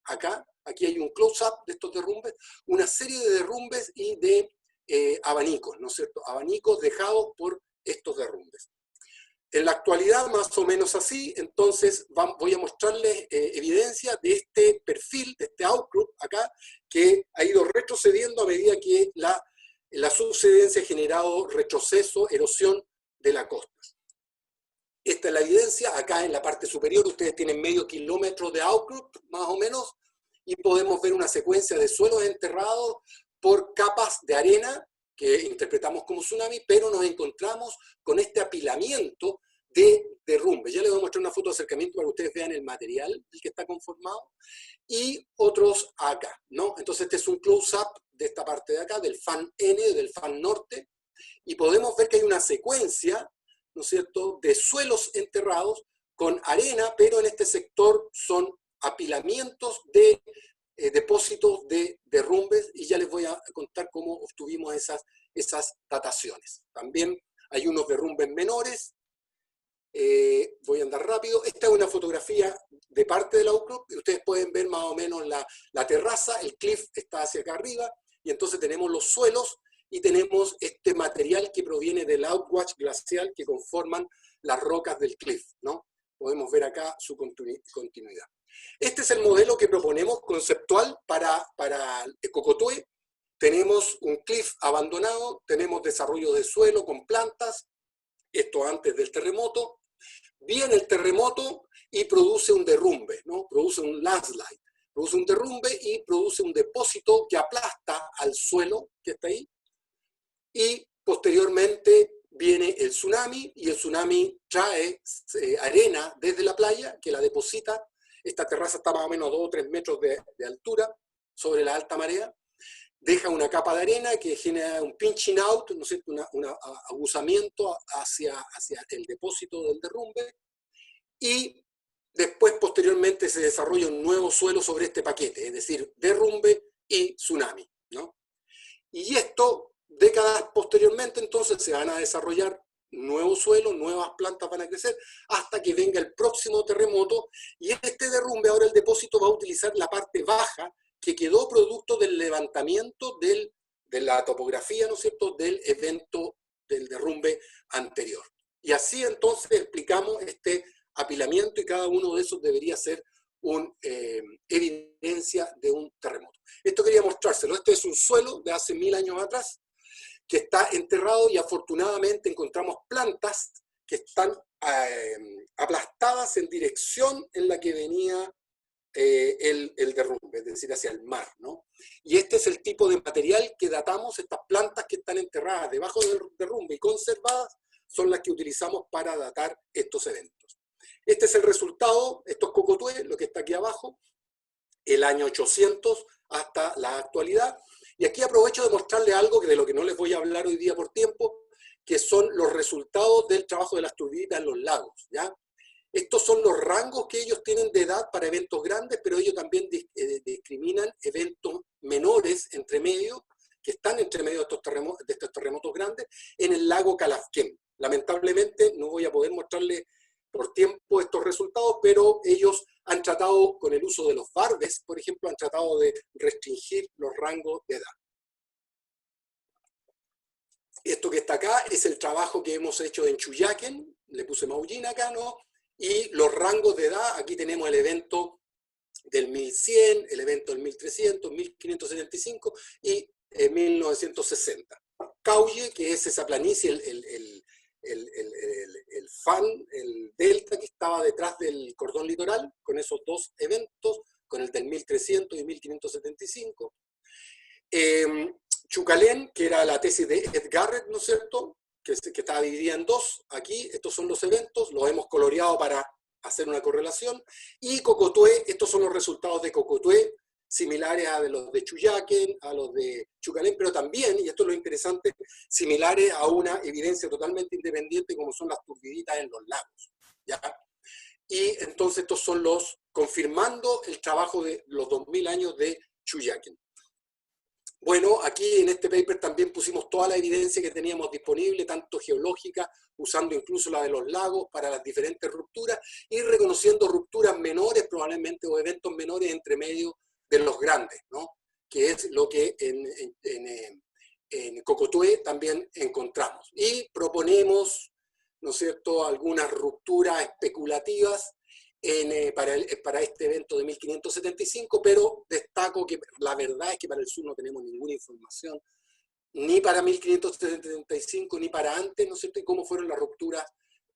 Aquí hay un close-up de estos derrumbes, una serie de derrumbes y de abanicos, ¿no es cierto? Abanicos dejados por estos derrumbes. En la actualidad, más o menos así. Entonces voy a mostrarles evidencia de este perfil, de este outcrop acá, que ha ido retrocediendo a medida que la subsidencia ha generado retroceso, erosión de la costa. Esta es la evidencia. Acá en la parte superior ustedes tienen medio kilómetro de outcrop, más o menos, y podemos ver una secuencia de suelos enterrados por capas de arena que interpretamos como tsunami, pero nos encontramos con este apilamiento de derrumbe. Ya les voy a mostrar una foto de acercamiento para que ustedes vean el material del que está conformado, y otros acá, ¿no? Entonces este es un close-up de esta parte de acá, del fan N, del fan norte, y podemos ver que hay una secuencia, ¿no es cierto?, de suelos enterrados con arena, pero en este sector son apilamientos de depósitos de derrumbes, y ya les voy a contar cómo obtuvimos esas dataciones. También hay unos derrumbes menores. Voy a andar rápido. Esta es una fotografía de parte del outcrop. Ustedes pueden ver más o menos la terraza, el cliff está hacia acá arriba, y entonces tenemos los suelos y tenemos este material que proviene del outwash glacial que conforman las rocas del cliff, ¿no? Podemos ver acá su continuidad. Este es el modelo que proponemos conceptual para Cocotue. Tenemos un cliff abandonado, tenemos desarrollo de suelo con plantas, esto antes del terremoto. Viene el terremoto y produce un derrumbe, ¿no? Produce un landslide, produce un derrumbe y produce un depósito que aplasta al suelo que está ahí. Y posteriormente viene el tsunami, y el tsunami trae arena desde la playa que la deposita. Esta terraza está más o menos a 2 o 3 metros de altura sobre la alta marea. Deja una capa de arena que genera un pinching out, ¿no es cierto?, un aguzamiento hacia el depósito del derrumbe, y después posteriormente se desarrolla un nuevo suelo sobre este paquete, es decir, derrumbe y tsunami, ¿no? Y esto, décadas posteriormente, entonces se van a desarrollar nuevos suelos, nuevas plantas van a crecer, hasta que venga el próximo terremoto, y este derrumbe, ahora el depósito va a utilizar la parte baja que quedó producto del levantamiento de la topografía, ¿no es cierto?, del evento del derrumbe anterior. Y así entonces explicamos este apilamiento, y cada uno de esos debería ser una evidencia de un terremoto. Esto quería mostrárselo. Este es un suelo de hace 1000 años atrás que está enterrado, y afortunadamente encontramos plantas que están aplastadas en dirección en la que venía el derrumbe, es decir, hacia el mar, ¿no? Y este es el tipo de material que datamos. Estas plantas que están enterradas debajo del derrumbe y conservadas son las que utilizamos para datar estos eventos. Este es el resultado. Esto es Cocotue, lo que está aquí abajo, el año 800 hasta la actualidad. Y aquí aprovecho de mostrarle algo de lo que no les voy a hablar hoy día por tiempo, que son los resultados del trabajo de las turbiditas en los lagos, ¿ya? Estos son los rangos que ellos tienen de edad para eventos grandes, pero ellos también discriminan eventos menores entre medio, que están entre medio de estos terremotos grandes, en el lago Calafquén. Lamentablemente no voy a poder mostrarle por tiempo estos resultados, pero ellos han tratado, con el uso de los barbes, por ejemplo, han tratado de restringir los rangos de edad. Esto que está acá es el trabajo que hemos hecho en Chuyaquén, le puse Maullín acá, ¿no? Y los rangos de edad, aquí tenemos el evento del 1100, el evento del 1300, 1575 y 1960. Cauye, que es esa planicie, el fan, el delta que estaba detrás del cordón litoral, con esos dos eventos, con el del 1300 y 1575. Chucalén, que era la tesis de Ed Garrett, ¿no es cierto?, que estaba dividida en dos. Aquí, estos son los eventos, los hemos coloreado para hacer una correlación. Y Cocotue, estos son los resultados de Cocotue, similares a los de Chuyaquén, a los de Chucalén, pero también, y esto es lo interesante, similares a una evidencia totalmente independiente como son las turbiditas en los lagos, ¿ya? Y entonces estos son los, confirmando el trabajo de los 2000 años de Chuyaquén. Bueno, aquí en este paper también pusimos toda la evidencia que teníamos disponible, tanto geológica, usando incluso la de los lagos para las diferentes rupturas, y reconociendo rupturas menores probablemente, o eventos menores entre medio de los grandes, ¿no? Que es lo que en Cocotue también encontramos. Y proponemos, ¿no es cierto?, algunas rupturas especulativas para este evento de 1575, pero destaco que la verdad es que para el sur no tenemos ninguna información, ni para 1575, ni para antes, ¿no es cierto?, y cómo fueron las rupturas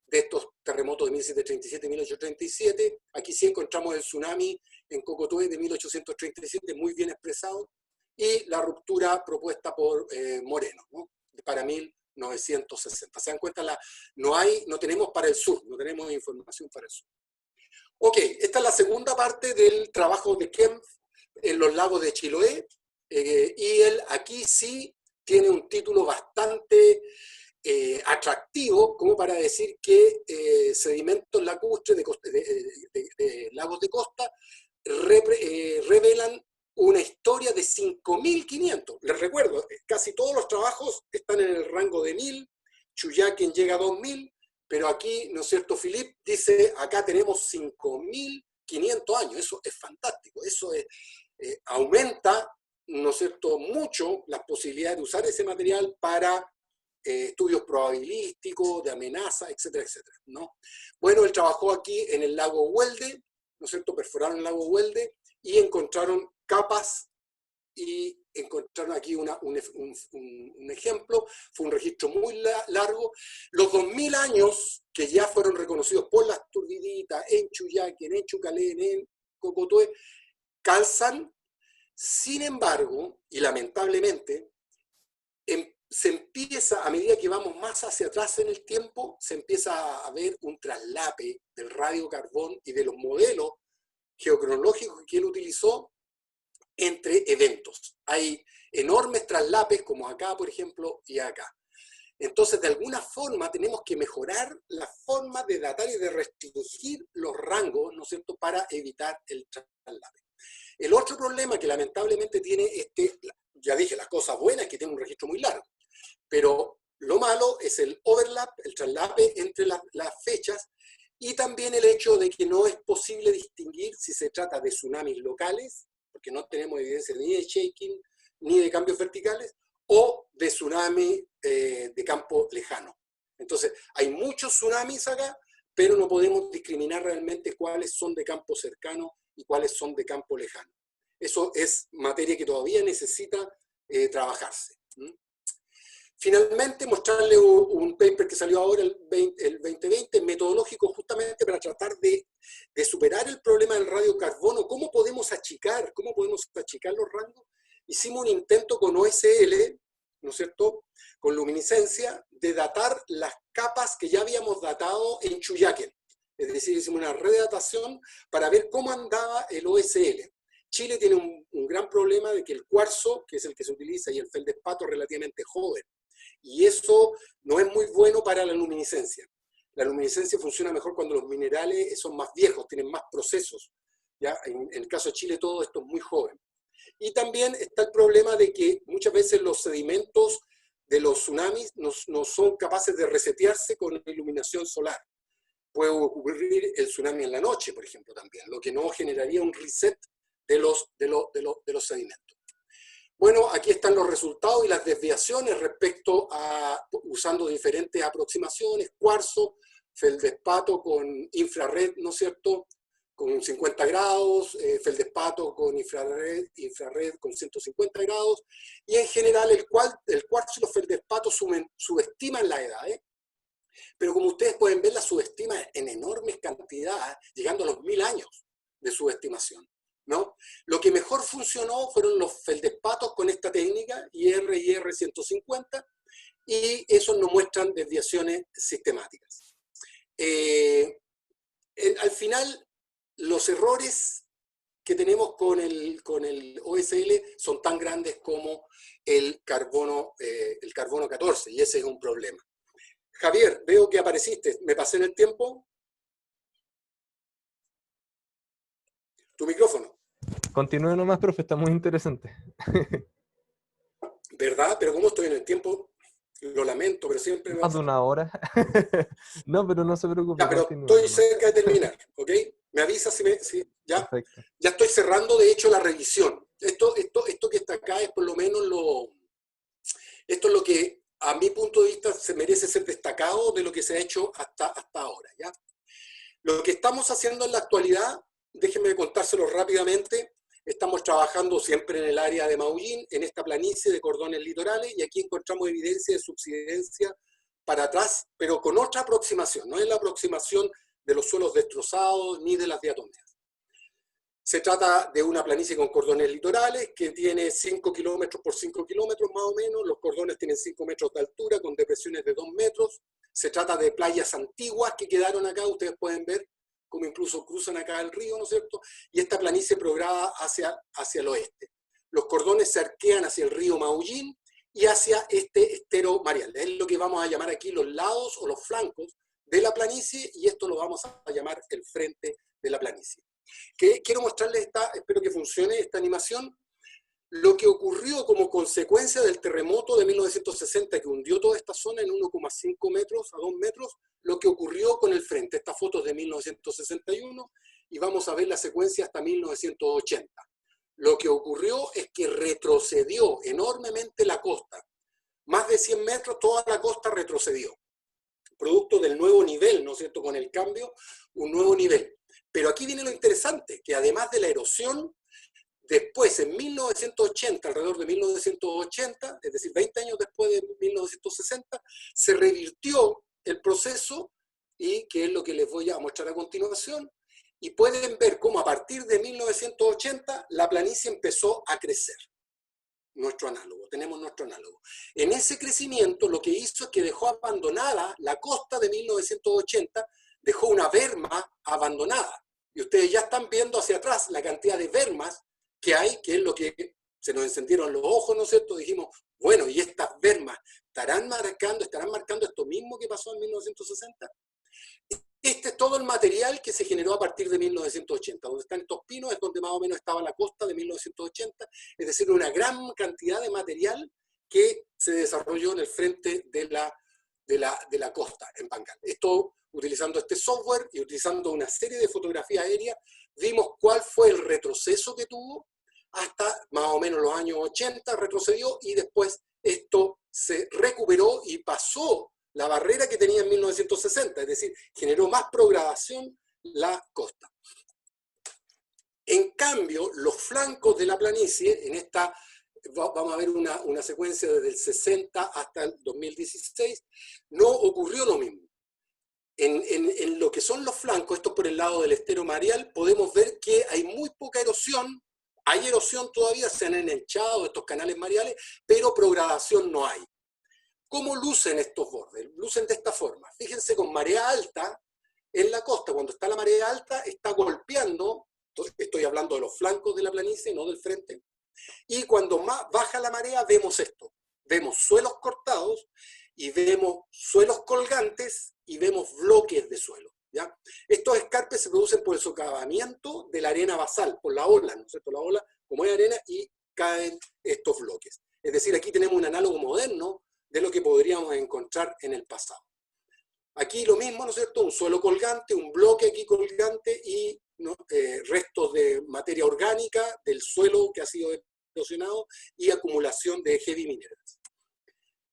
de estos terremotos de 1737 y 1837. Aquí sí encontramos el tsunami en Cocotue de 1837, muy bien expresado, y la ruptura propuesta por Moreno, ¿no? Para 1960. ¿Se dan cuenta? No tenemos para el sur, no tenemos información para el sur. Ok, esta es la segunda parte del trabajo de Kempf en los lagos de Chiloé, y él aquí sí tiene un título bastante atractivo, como para decir que sedimentos lacustres de lagos de costa revelan una historia de 5.500. Les recuerdo, casi todos los trabajos están en el rango de 1.000, Chuyaquén llega a 2.000, pero aquí, ¿no es cierto?, Philippe dice, acá tenemos 5.500 años. Eso es fantástico, eso aumenta, ¿no es cierto?, mucho las posibilidades de usar ese material para estudios probabilísticos, de amenaza, etcétera, etcétera, ¿no? Bueno, él trabajó aquí en el lago Huelde, ¿no es cierto?, perforaron el lago Huelde y encontraron capas y encontraron aquí un ejemplo. Fue un registro muy largo. Los 2.000 años que ya fueron reconocidos por las turbiditas en Chuyaquén, en Chucalén, en Cocotue, calzan. Sin embargo, y lamentablemente, se empieza, a medida que vamos más hacia atrás en el tiempo, se empieza a ver un traslape del radiocarbón y de los modelos geocronológicos que él utilizó entre eventos. Hay enormes traslapes como acá, por ejemplo, y acá. Entonces, de alguna forma, tenemos que mejorar la forma de datar y de restringir los rangos, ¿no es cierto?, para evitar el traslape. El otro problema que lamentablemente tiene ya dije, las cosas buenas es que tiene un registro muy largo, pero lo malo es el overlap, el traslape entre las fechas, y también el hecho de que no es posible distinguir si se trata de tsunamis locales, porque no tenemos evidencia ni de shaking, ni de cambios verticales, o de tsunami de campo lejano. Entonces, hay muchos tsunamis acá, pero no podemos discriminar realmente cuáles son de campo cercano y cuáles son de campo lejano. Eso es materia que todavía necesita trabajarse. Finalmente, mostrarle un paper que salió ahora el 2020, metodológico, justamente para tratar de superar el problema del radiocarbono. ¿Cómo podemos achicar los rangos? Hicimos un intento con OSL, ¿no es cierto?, con luminiscencia, de datar las capas que ya habíamos datado en Chuyaquén. Es decir, hicimos una redatación para ver cómo andaba el OSL. Chile tiene un gran problema de que el cuarzo, que es el que se utiliza, y el feldespato es relativamente joven. Y eso no es muy bueno para la luminiscencia. La luminiscencia funciona mejor cuando los minerales son más viejos, tienen más procesos. ¿Ya? En el caso de Chile todo esto es muy joven. Y también está el problema de que muchas veces los sedimentos de los tsunamis no son capaces de resetearse con iluminación solar. Puede ocurrir el tsunami en la noche, por ejemplo, también, lo que no generaría un reset de los sedimentos. Bueno, aquí están los resultados y las desviaciones respecto a, usando diferentes aproximaciones, cuarzo, feldespato con infrared, ¿no es cierto?, con 50 grados, feldespato con infrared con 150 grados, y en general el cuarzo y los feldespatos subestiman la edad, pero como ustedes pueden ver, la subestima en enormes cantidades, llegando a los 1000 años de subestimación, ¿no? Lo que mejor funcionó fueron los feldespatos con esta técnica, IR y IR150, y esos nos muestran desviaciones sistemáticas. Al final, los errores que tenemos con el OSL son tan grandes como el carbono 14, y ese es un problema. Javier, veo que apareciste. ¿Me pasé en el tiempo? Tu micrófono. Continúe nomás, profe, está muy interesante. ¿Verdad? Pero como estoy en el tiempo, lo lamento, pero siempre me Más de pasa. una hora. No, pero no se preocupe, Ya, pero continúe estoy nomás. cerca de terminar, ¿ok? Me avisa si ya. Perfecto. Ya estoy cerrando, de hecho, la revisión. Esto que está acá es por lo menos esto es lo que, a mi punto de vista, se merece ser destacado de lo que se ha hecho hasta ahora, ¿ya? Lo que estamos haciendo en la actualidad, déjenme contárselo rápidamente, estamos trabajando siempre en el área de Maullín, en esta planicie de cordones litorales, y aquí encontramos evidencia de subsidencia para atrás, pero con otra aproximación, no es la aproximación de los suelos destrozados ni de las diatomeas. Se trata de una planicie con cordones litorales que tiene 5 kilómetros por 5 kilómetros más o menos. Los cordones tienen 5 metros de altura con depresiones de 2 metros. Se trata de playas antiguas que quedaron acá. Ustedes pueden ver cómo incluso cruzan acá el río, ¿no es cierto? Y esta planicie prograda hacia el oeste. Los cordones se arquean hacia el río Maullín y hacia este estero mareal. Es lo que vamos a llamar aquí los lados o los flancos de la planicie, y esto lo vamos a llamar el frente de la planicie. Quiero mostrarles espero que funcione esta animación, lo que ocurrió como consecuencia del terremoto de 1960 que hundió toda esta zona en 1,5 metros a 2 metros, lo que ocurrió con el frente. Esta foto es de 1961 y vamos a ver la secuencia hasta 1980. Lo que ocurrió es que retrocedió enormemente la costa. Más de 100 metros, toda la costa retrocedió. Producto del nuevo nivel, ¿no es cierto? Con el cambio, un nuevo nivel. Pero aquí viene lo interesante, que además de la erosión, después en 1980, alrededor de 1980, es decir, 20 años después de 1960, se revirtió el proceso, y que es lo que les voy a mostrar a continuación, y pueden ver cómo a partir de 1980 la planicie empezó a crecer. Nuestro análogo, tenemos nuestro análogo. En ese crecimiento lo que hizo es que dejó abandonada la costa de 1980, dejó una berma abandonada. Y ustedes ya están viendo hacia atrás la cantidad de bermas que hay, que es lo que se nos encendieron los ojos, ¿no es cierto? Dijimos, bueno, ¿y estas bermas estarán marcando esto mismo que pasó en 1960? Este es todo el material que se generó a partir de 1980. Donde están estos pinos es donde más o menos estaba la costa de 1980, es decir, una gran cantidad de material que se desarrolló en el frente de la costa, en Bangal. Esto, utilizando este software y utilizando una serie de fotografías aéreas, vimos cuál fue el retroceso que tuvo hasta más o menos los años 80, retrocedió, y después esto se recuperó y pasó la barrera que tenía en 1960, es decir, generó más progradación la costa. En cambio, los flancos de la planicie, en esta, vamos a ver una secuencia desde el 60 hasta el 2016, no ocurrió lo mismo. En lo que son los flancos, esto por el lado del estero mareal, podemos ver que hay muy poca erosión. Hay erosión todavía, se han enhenchado estos canales mareales, pero progradación no hay. ¿Cómo lucen estos bordes? Lucen de esta forma. Fíjense, con marea alta en la costa, cuando está la marea alta, está golpeando, estoy hablando de los flancos de la planicie, no del frente, y cuando más baja la marea vemos esto. Vemos suelos cortados, y vemos suelos colgantes, y vemos bloques de suelo, ¿ya? Estos escarpes se producen por el socavamiento de la arena basal, por la ola, ¿no es cierto? La ola, como es arena, y caen estos bloques. Es decir, aquí tenemos un análogo moderno de lo que podríamos encontrar en el pasado. Aquí lo mismo, ¿no es cierto? Un suelo colgante, un bloque aquí colgante y ¿no? Restos de materia orgánica del suelo que ha sido erosionado y acumulación de heavy minerals.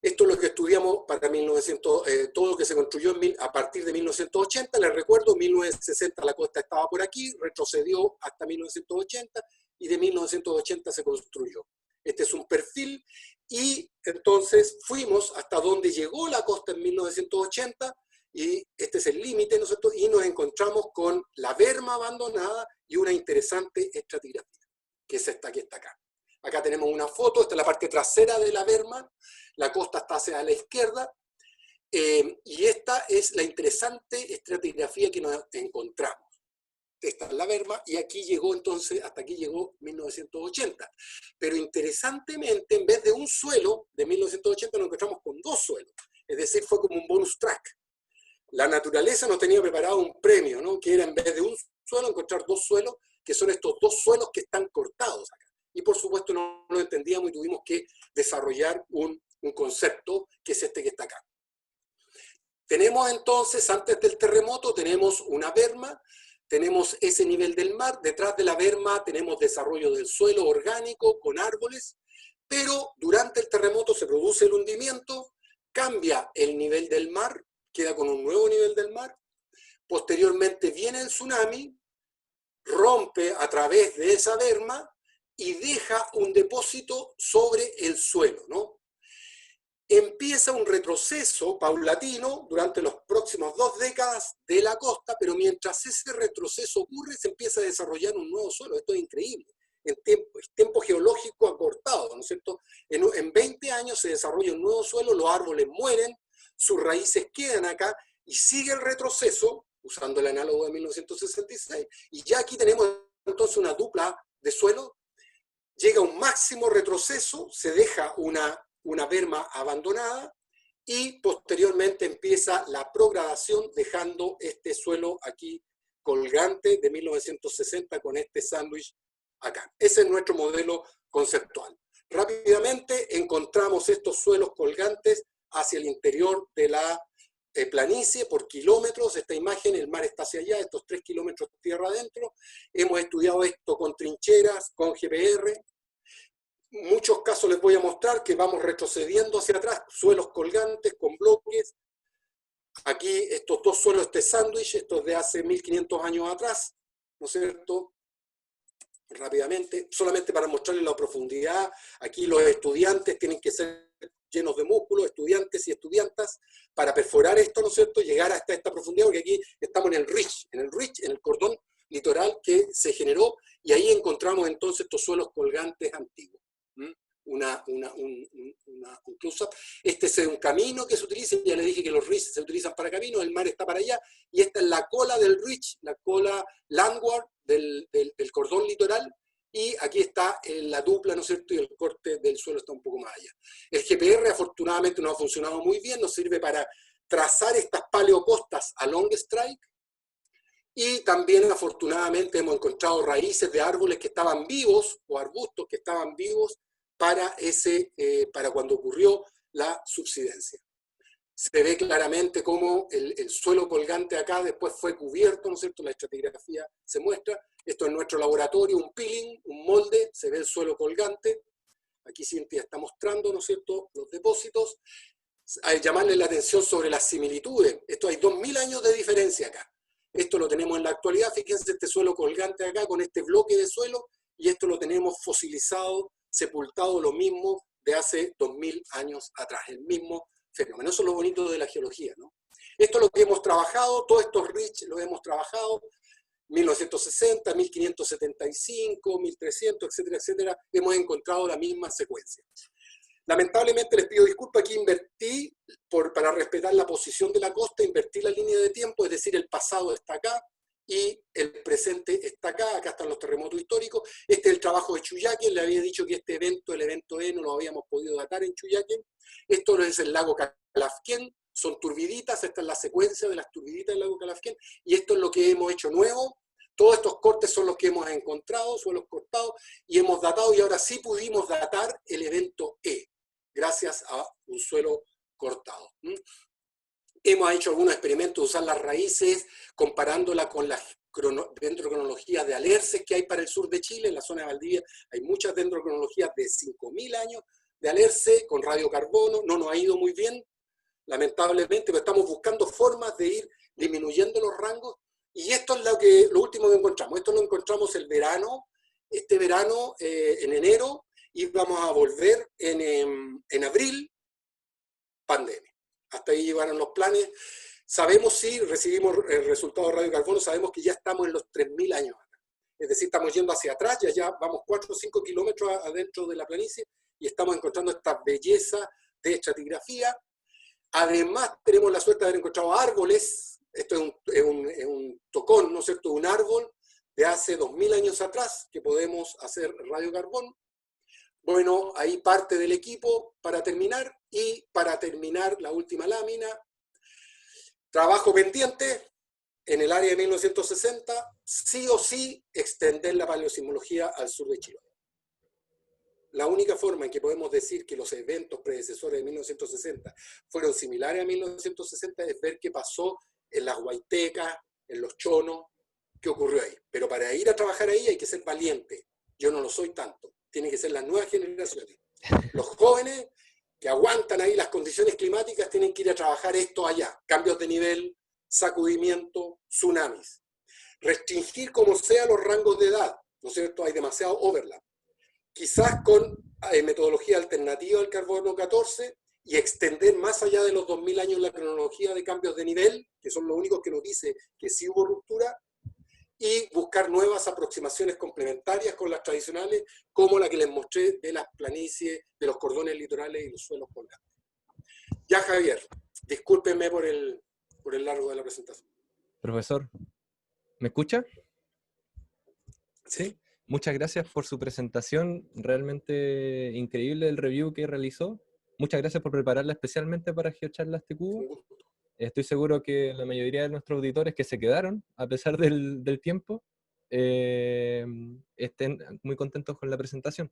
Esto es lo que estudiamos para 1900, todo lo que se construyó a partir de 1980. Les recuerdo, en 1960 la costa estaba por aquí, retrocedió hasta 1980 y de 1980 se construyó. Este es un perfil, y entonces fuimos hasta donde llegó la costa en 1980, y este es el límite, ¿no es cierto? Y nos encontramos con la berma abandonada y una interesante estratigrafía, que es esta que está acá. Acá tenemos una foto, esta es la parte trasera de la berma, la costa está hacia la izquierda, y esta es la interesante estratigrafía que nos encontramos. Esta es la berma, y aquí llegó entonces, hasta aquí llegó 1980. Pero interesantemente, en vez de un suelo de 1980, nos encontramos con dos suelos. Es decir, fue como un bonus track. La naturaleza nos tenía preparado un premio, ¿no? Que era, en vez de un suelo, encontrar dos suelos, que son estos dos suelos que están cortados acá. Y por supuesto no lo entendíamos y tuvimos que desarrollar un concepto, que es este que está acá. Tenemos entonces, antes del terremoto, tenemos una berma, tenemos ese nivel del mar, detrás de la berma tenemos desarrollo del suelo orgánico con árboles, pero durante el terremoto se produce el hundimiento, cambia el nivel del mar, queda con un nuevo nivel del mar, posteriormente viene el tsunami, rompe a través de esa berma y deja un depósito sobre el suelo, ¿no? empieza un retroceso paulatino durante los próximos 2 décadas de la costa, pero mientras ese retroceso ocurre, se empieza a desarrollar un nuevo suelo. Esto es increíble. En tiempo geológico acortado, ¿no es cierto? En 20 años se desarrolla un nuevo suelo, los árboles mueren, sus raíces quedan acá, y sigue el retroceso, usando el análogo de 1966, y ya aquí tenemos entonces una dupla de suelo, llega un máximo retroceso, se deja una berma abandonada, y posteriormente empieza la progradación, dejando este suelo aquí colgante de 1960 con este sándwich acá. Ese es nuestro modelo conceptual. Rápidamente encontramos estos suelos colgantes hacia el interior de la planicie por kilómetros. Esta imagen, el mar está hacia allá, estos 3 kilómetros tierra adentro. Hemos estudiado esto con trincheras, con GPR. Muchos casos les voy a mostrar que vamos retrocediendo hacia atrás, suelos colgantes con bloques. Aquí estos dos suelos, este sándwich, esto es de hace 1500 años atrás, ¿no es cierto? Rápidamente, solamente para mostrarles la profundidad. Aquí los estudiantes tienen que ser llenos de músculo, estudiantes y estudiantas, para perforar esto, ¿no es cierto? Llegar hasta esta profundidad, porque aquí estamos en el ridge, en el cordón litoral que se generó, y ahí encontramos entonces estos suelos colgantes antiguos. Un close-up. Este es un camino que se utiliza, ya le dije que los ridges se utilizan para caminos, el mar está para allá, y esta es la cola del ridge, la cola landward del cordón litoral, y aquí está la dupla, ¿no es cierto? Y el corte del suelo está un poco más allá. El GPR afortunadamente nos ha funcionado muy bien, nos sirve para trazar estas paleocostas a long strike, y también afortunadamente hemos encontrado raíces de árboles que estaban vivos, o arbustos que estaban vivos, para cuando ocurrió la subsidencia. Se ve claramente cómo el suelo colgante acá después fue cubierto, ¿no es cierto? La estratigrafía se muestra. Esto es nuestro laboratorio, un peeling, un molde, se ve el suelo colgante. Aquí Cintia está mostrando, ¿no es cierto?, los depósitos. Hay llamarle la atención sobre las similitudes. Esto hay 2000 años de diferencia acá. Esto lo tenemos en la actualidad. Fíjense este suelo colgante acá con este bloque de suelo, y esto lo tenemos fosilizado, sepultado, lo mismo de hace 2000 años atrás, el mismo fenómeno. Eso es lo bonito de la geología, ¿no? Esto es lo que hemos trabajado, todos estos ridges los hemos trabajado, 1960, 1575, 1300, etcétera, etcétera, hemos encontrado la misma secuencia. Lamentablemente les pido disculpas, aquí invertí, para respetar la posición de la costa, invertí la línea de tiempo, es decir, el pasado está acá, y el presente está acá. Acá están los terremotos históricos. Este es el trabajo de Chuyaquén. Le había dicho que este evento, el evento E, no lo habíamos podido datar en Chuyaquén. Esto es el lago Calafquén, son turbiditas, esta es la secuencia de las turbiditas del lago Calafquén, y esto es lo que hemos hecho nuevo. Todos estos cortes son los que hemos encontrado, suelos cortados, y hemos datado, y ahora sí pudimos datar el evento E, gracias a un suelo cortado. Hemos hecho algunos experimentos de usar las raíces, comparándola con las dendrocronologías de alerces que hay para el sur de Chile. En la zona de Valdivia hay muchas dendrocronologías de 5000 años de alerce con radiocarbono. No nos ha ido muy bien, lamentablemente, pero estamos buscando formas de ir disminuyendo los rangos. Y esto es lo último que encontramos. Esto lo encontramos el verano, este verano, en enero, y vamos a volver en abril, pandemia. Hasta ahí llegaron los planes. Sabemos, si recibimos el resultado de radiocarbono, sabemos que ya estamos en los 3000 años. Es decir, estamos yendo hacia atrás, ya vamos 4 o 5 kilómetros adentro de la planicie, y estamos encontrando esta belleza de estratigrafía. Además, tenemos la suerte de haber encontrado árboles. Esto es un tocón, ¿no es cierto?, un árbol de hace 2000 años atrás, que podemos hacer radiocarbono. Bueno, ahí parte del equipo para terminar, y para terminar la última lámina, trabajo pendiente en el área de 1960, sí o sí extender la paleosismología al sur de Chile. La única forma en que podemos decir que los eventos predecesores de 1960 fueron similares a 1960 es ver qué pasó en las Huaytecas, en los Chonos, qué ocurrió ahí. Pero para ir a trabajar ahí hay que ser valiente. Yo no lo soy tanto. Tienen que ser las nuevas generaciones. Los jóvenes que aguantan ahí las condiciones climáticas tienen que ir a trabajar esto allá. Cambios de nivel, sacudimiento, tsunamis. Restringir como sea los rangos de edad, ¿no es cierto? Hay demasiado overlap. Quizás con metodología alternativa al carbono 14, y extender más allá de los 2000 años la cronología de cambios de nivel, que son los únicos que nos dice que sí hubo ruptura, y buscar nuevas aproximaciones complementarias con las tradicionales, como la que les mostré de las planicies, de los cordones litorales y los suelos colgantes. Ya, Javier, discúlpenme por el largo de la presentación. Profesor, ¿me escucha? Sí. Sí. Muchas gracias por su presentación, realmente increíble el review que realizó. Muchas gracias por prepararla especialmente para GeoCharlas TQ. Estoy seguro que la mayoría de nuestros auditores que se quedaron, a pesar del tiempo, estén muy contentos con la presentación.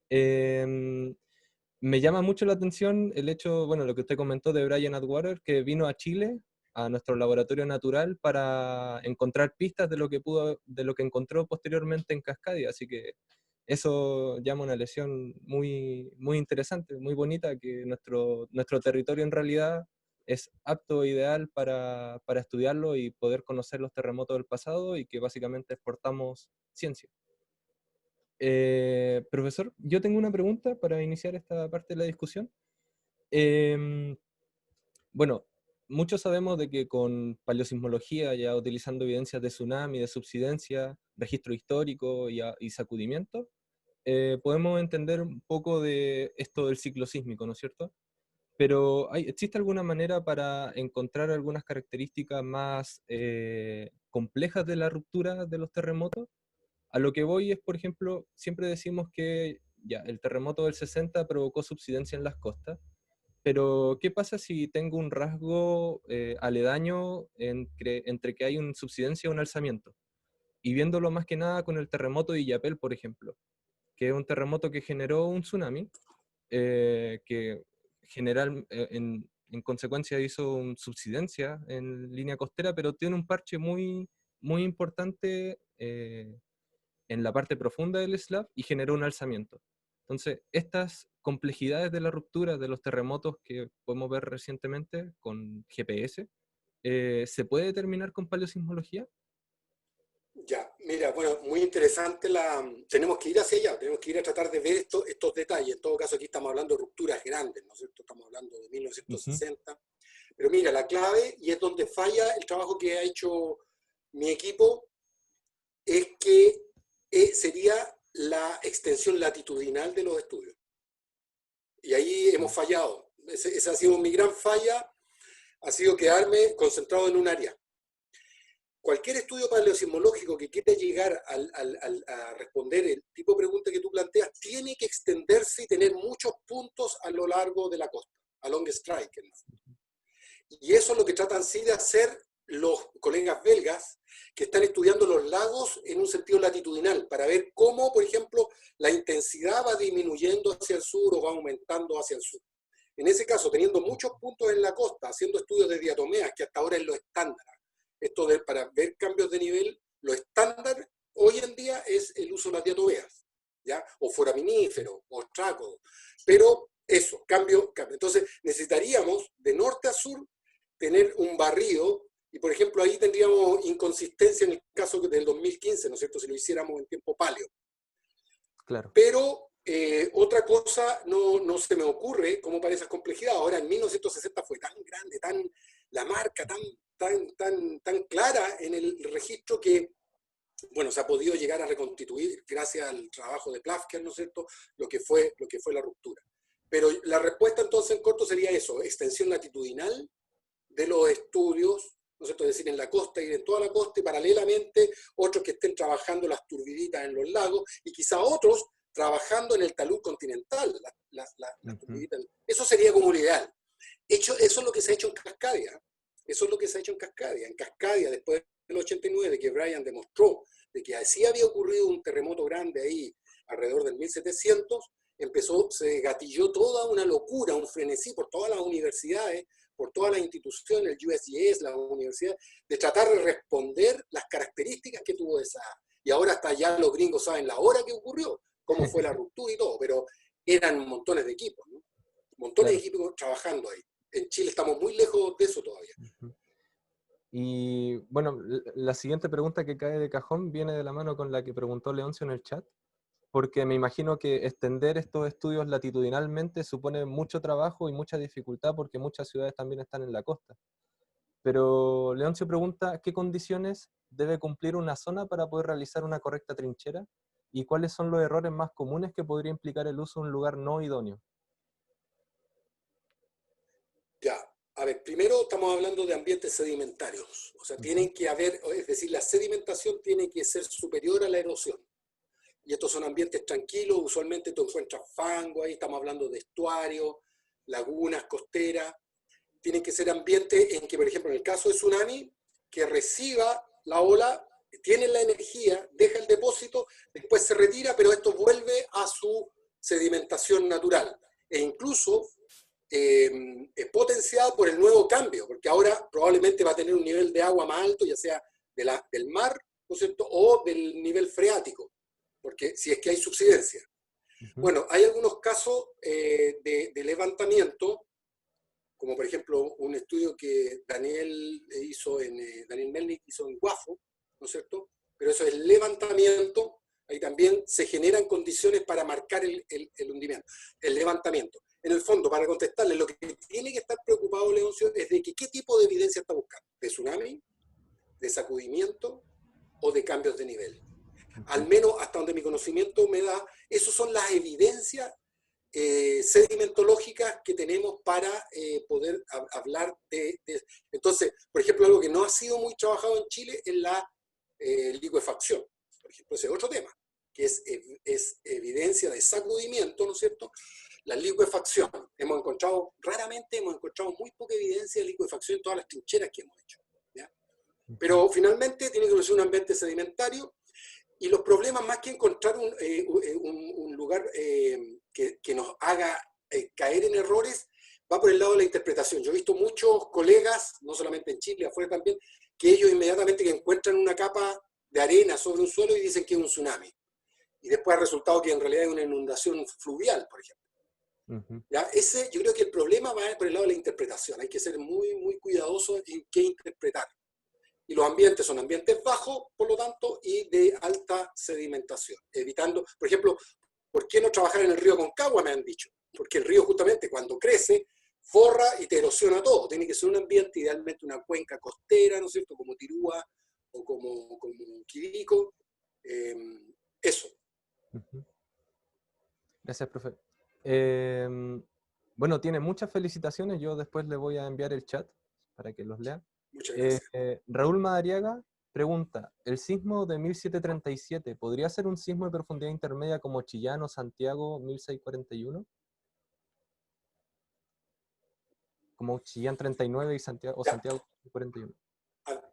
Me llama mucho la atención el hecho, bueno, lo que usted comentó de Brian Atwater, que vino a Chile, a nuestro laboratorio natural, para encontrar pistas de lo que de lo que encontró posteriormente en Cascadia. Así que eso llama una lección muy, muy interesante, muy bonita, que nuestro territorio en realidad es apto e ideal para estudiarlo y poder conocer los terremotos del pasado, y que básicamente exportamos ciencia. Profesor, yo tengo una pregunta para iniciar esta parte de la discusión. Bueno, muchos sabemos de que con paleosismología, ya utilizando evidencias de tsunami, de subsidencia, registro histórico y sacudimiento, podemos entender un poco de esto del ciclo sísmico, ¿no es cierto? Pero ¿existe alguna manera para encontrar algunas características más complejas de la ruptura de los terremotos? A lo que voy es, por ejemplo, siempre decimos que ya, el terremoto del 60 provocó subsidencia en las costas, pero ¿qué pasa si tengo un rasgo aledaño entre que hay una subsidencia y un alzamiento? Y viéndolo más que nada con el terremoto de Illapel, por ejemplo, que es un terremoto que generó un tsunami, que en consecuencia hizo una subsidencia en línea costera, pero tiene un parche muy, muy importante en la parte profunda del slab y generó un alzamiento. Entonces, estas complejidades de la ruptura de los terremotos que podemos ver recientemente con GPS, ¿se puede determinar con paleosismología? Ya, mira, bueno, muy interesante tenemos que ir hacia allá, tenemos que ir a tratar de ver estos detalles. En todo caso, aquí estamos hablando de rupturas grandes, ¿no es cierto? Estamos hablando de Uh -huh. 1960. Pero mira, la clave, y es donde falla el trabajo que ha hecho mi equipo, es que sería la extensión latitudinal de los estudios. Y ahí hemos fallado. Esa ha sido mi gran falla, ha sido quedarme concentrado en un área. Cualquier estudio paleosismológico que quiera llegar a responder el tipo de pregunta que tú planteas, tiene que extenderse y tener muchos puntos a lo largo de la costa, along strike. Y eso es lo que tratan sí de hacer los colegas belgas que están estudiando los lagos en un sentido latitudinal, para ver cómo, por ejemplo, la intensidad va disminuyendo hacia el sur o va aumentando hacia el sur. En ese caso, teniendo muchos puntos en la costa, haciendo estudios de diatomeas, que hasta ahora es lo estándar, para ver cambios de nivel, lo estándar hoy en día es el uso de las diatomeas, ¿ya? O foraminíferos, o ostrácodos. Pero eso, cambio. Entonces, necesitaríamos de norte a sur tener un barrido, y por ejemplo ahí tendríamos inconsistencia en el caso del 2015, ¿no es cierto?, si lo hiciéramos en tiempo paleo. Claro. Pero otra cosa no se me ocurre como para esas complejidades. Ahora, en 1960 fue tan grande, la marca tan clara en el registro que, bueno, se ha podido llegar a reconstituir gracias al trabajo de Plafker, ¿no es cierto?, lo que fue la ruptura. Pero la respuesta entonces en corto sería eso: extensión latitudinal de los estudios, ¿no es cierto?, es decir, en la costa, ir en toda la costa, y paralelamente otros que estén trabajando las turbiditas en los lagos, y quizá otros trabajando en el talud continental, las turbiditas. Eso sería como lo ideal. Eso es lo que se ha hecho en Cascadia. Eso es lo que se ha hecho en Cascadia. En Cascadia, después del 89, que Brian demostró de que así había ocurrido un terremoto grande ahí, alrededor del 1700, se gatilló toda una locura, un frenesí por todas las universidades, por todas las instituciones, el USGS, las universidades, de tratar de responder las características que tuvo esa. Y ahora hasta ya los gringos saben la hora que ocurrió, cómo fue la ruptura y todo, pero eran montones de equipos, ¿no? Montones de equipos trabajando ahí. En Chile estamos muy lejos de eso todavía. Y bueno, la siguiente pregunta que cae de cajón viene de la mano con la que preguntó Leoncio en el chat, porque me imagino que extender estos estudios latitudinalmente supone mucho trabajo y mucha dificultad porque muchas ciudades también están en la costa. Pero Leoncio pregunta, ¿qué condiciones debe cumplir una zona para poder realizar una correcta trinchera? ¿Y cuáles son los errores más comunes que podría implicar el uso de un lugar no idóneo? Ya, a ver, primero estamos hablando de ambientes sedimentarios, o sea, Ujú. tienen que haber, es decir, la sedimentación tiene que ser superior a la erosión. Y estos son ambientes tranquilos, usualmente tú encuentras fango, ahí estamos hablando de estuarios, lagunas, costeras. Tienen que ser ambientes en que, por ejemplo, en el caso de tsunami, que reciba la ola, tiene la energía, deja el depósito, después se retira, pero esto vuelve a su sedimentación natural. E incluso es potenciado por el nuevo cambio, porque ahora probablemente va a tener un nivel de agua más alto, ya sea del mar, ¿no es cierto?, o del nivel freático, porque si es que hay subsidencia. Ujú. Bueno, hay algunos casos de levantamiento, como por ejemplo un estudio que Daniel Melnick hizo en Guafo, ¿no es cierto? Pero eso es levantamiento, ahí también se generan condiciones para marcar el hundimiento, el levantamiento. En el fondo, para contestarle, lo que tiene que estar preocupado Leoncio es de que qué tipo de evidencia está buscando, de tsunami, de sacudimiento o de cambios de nivel. Al Ujú. menos hasta donde mi conocimiento me da, esas son las evidencias sedimentológicas que tenemos para poder hablar de... Entonces, por ejemplo, algo que no ha sido muy trabajado en Chile es la licuefacción. Por ejemplo, ese es otro tema, que es evidencia de sacudimiento, ¿no es cierto? La licuefacción. Raramente hemos encontrado muy poca evidencia de licuefacción en todas las trincheras que hemos hecho. ¿Ya? Ujú. Pero finalmente tiene que ser un ambiente sedimentario. Y los problemas, más que encontrar un lugar que nos haga caer en errores, va por el lado de la interpretación. Yo he visto muchos colegas, no solamente en Chile, afuera también, que ellos inmediatamente que encuentran una capa de arena sobre un suelo y dicen que es un tsunami. Y después ha resultado que en realidad es una inundación fluvial, por ejemplo. Ujú. ¿Ya? Yo creo que el problema va por el lado de la interpretación. Hay que ser muy, muy cuidadosos en qué interpretar. Y los ambientes son ambientes bajos, por lo tanto, y de alta sedimentación. Evitando, por ejemplo, ¿por qué no trabajar en el río Concagua? Me han dicho. Porque el río justamente cuando crece, forra y te erosiona todo. Tiene que ser un ambiente, idealmente una cuenca costera, ¿no es cierto? Como Tirúa o como Quirico. Eh, eso. Ujú. Gracias, profe. Em, bueno, tiene muchas felicitaciones. Yo después le voy a enviar el chat para que los lea. Muchas gracias. Raúl Madariaga pregunta, ¿el sismo de 1737 podría ser un sismo de profundidad intermedia como Chillán o Santiago 1641? Como Chillán 39 y Santiago, o Ya, Santiago 41.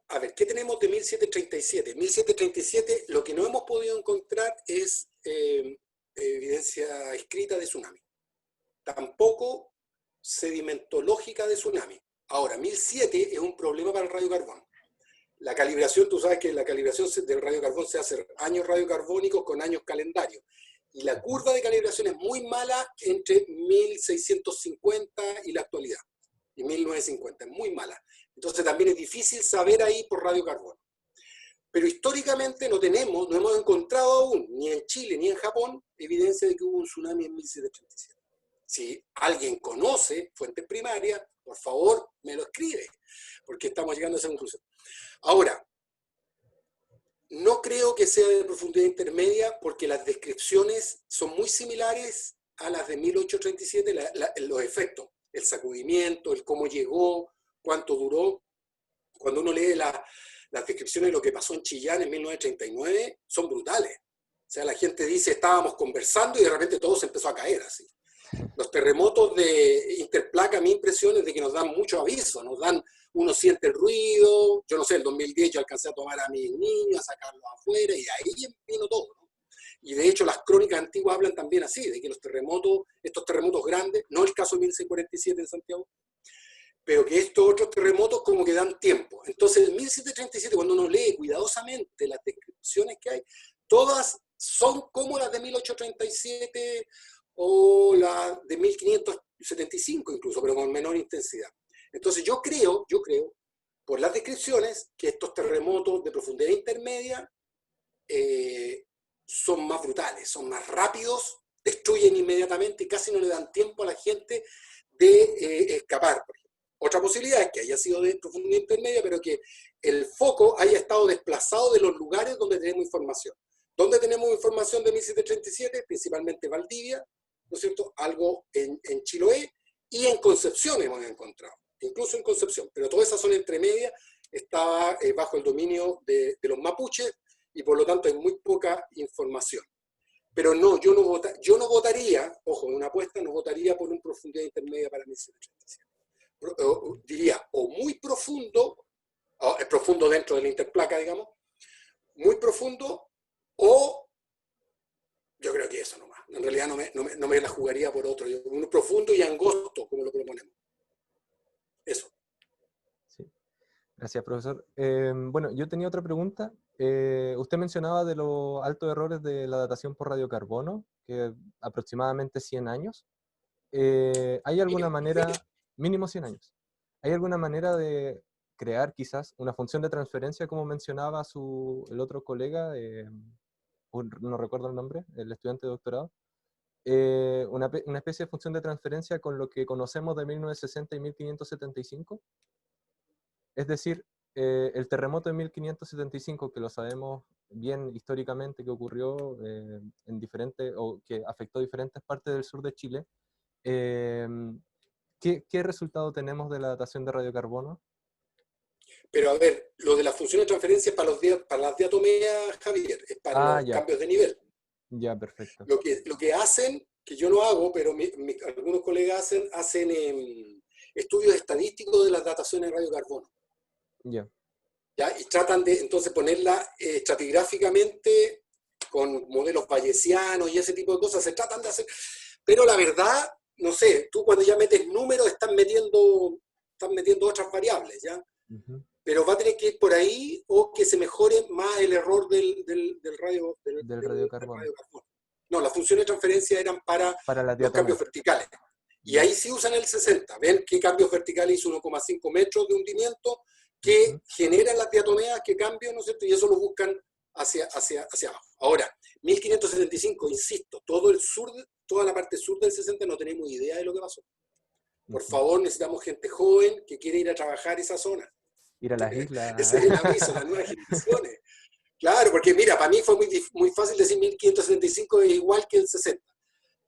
a ver, ¿qué tenemos de 1737? 1737, lo que no hemos podido encontrar es evidencia escrita de tsunami. Tampoco sedimentológica de tsunami. Ahora, 1007 es un problema para el radiocarbón. La calibración, tú sabes que la calibración del radiocarbón se hace años radiocarbónicos con años calendarios. Y la Ujú. curva de calibración es muy mala entre 1650 y la actualidad. Y 1950, es muy mala. Entonces también es difícil saber ahí por radiocarbono. Pero históricamente no hemos encontrado aún, ni en Chile ni en Japón, evidencia de que hubo un tsunami en 1737. Si alguien conoce fuentes primarias, por favor, me lo escribe, porque estamos llegando a esa conclusión. Ahora, no creo que sea de profundidad intermedia porque las descripciones son muy similares a las de 1837, los efectos, el sacudimiento, el cómo llegó, cuánto duró. Cuando uno lee las descripciones de lo que pasó en Chillán en 1939, son brutales. O sea, la gente dice, estábamos conversando y de repente todo se empezó a caer así. Los terremotos de Interplaca, mi impresión es de que nos dan mucho aviso, uno siente el ruido, yo no sé, el 2010 yo alcancé a tomar a mis niños, a sacarlos afuera, y ahí vino todo, ¿no? Y de hecho las crónicas antiguas hablan también así, de que estos terremotos grandes, no el caso de 1647 en Santiago, pero que estos otros terremotos como que dan tiempo. Entonces, en 1737, cuando uno lee cuidadosamente las descripciones que hay, todas son como las de 1837 o las de 1575 incluso, pero con menor intensidad. Entonces yo creo, por las descripciones, que estos terremotos de profundidad intermedia son más brutales, son más rápidos, destruyen inmediatamente y casi no le dan tiempo a la gente de escapar. Por ejemplo. Otra posibilidad es que haya sido de profundidad intermedia, pero que el foco haya estado desplazado de los lugares donde tenemos información. ¿Dónde tenemos información de 1737? Principalmente Valdivia, ¿no es cierto? Algo en Chiloé y en Concepción hemos encontrado, incluso en Concepción, pero toda esa zona entremedia estaba bajo el dominio de los mapuches y por lo tanto hay muy poca información. Pero no, yo no votaría, ojo, en una apuesta no votaría por una profundidad intermedia para 1737. Diría, o muy profundo, o es profundo dentro de la interplaca, digamos, muy profundo, o yo creo que eso nomás. En realidad no me la jugaría por otro. Uno profundo y angosto, como lo proponemos. Eso. Sí. Gracias, profesor. Bueno, yo tenía otra pregunta. Usted mencionaba de los altos errores de la datación por radiocarbono, que aproximadamente 100 años. ¿Hay alguna manera, mínimo 100 años, ¿hay alguna manera de crear quizás una función de transferencia, como mencionaba el otro colega, no recuerdo el nombre, el estudiante de doctorado, una especie de función de transferencia con lo que conocemos de 1960 y 1575? Es decir, el terremoto de 1575, que lo sabemos bien históricamente que ocurrió en diferentes, o que afectó diferentes partes del sur de Chile, eh, ¿qué resultado tenemos de la datación de radiocarbono? Pero a ver, lo de la función de transferencia es para las diatomeas, Javier, es para Ah, los ya, cambios de nivel. ya, perfecto. Lo que hacen, que yo no hago, pero algunos colegas hacen estudios estadísticos de las dataciones de radiocarbono. Ya. ¿Ya? Y tratan de entonces ponerla estratigráficamente con modelos bayesianos y ese tipo de cosas. Se tratan de hacer. Pero la verdad, no sé, tú cuando ya metes números estás metiendo otras variables, ¿ya? Ujú. Pero va a tener que ir por ahí o que se mejore más el error del Del del radiocarbono. radiocarbono. No, las funciones de transferencia eran para Para las los cambios diatomeas. verticales. Y Ya. ahí sí usan el 60. Ven qué cambios verticales hizo 1,5 metros de hundimiento Ujú. que generan las diatomeas, que cambian, ¿no es cierto? Y eso lo buscan hacia abajo. Ahora, 1575, insisto, todo el sur, toda la parte sur del 60 no tenemos idea de lo que pasó. Por Ujú. favor, necesitamos gente joven que quiere ir a trabajar esa zona. Ir a las islas. Ese es el aviso a las nuevas generaciones. Claro, porque mira, para mí fue muy fácil decir 1575 es igual que el 60,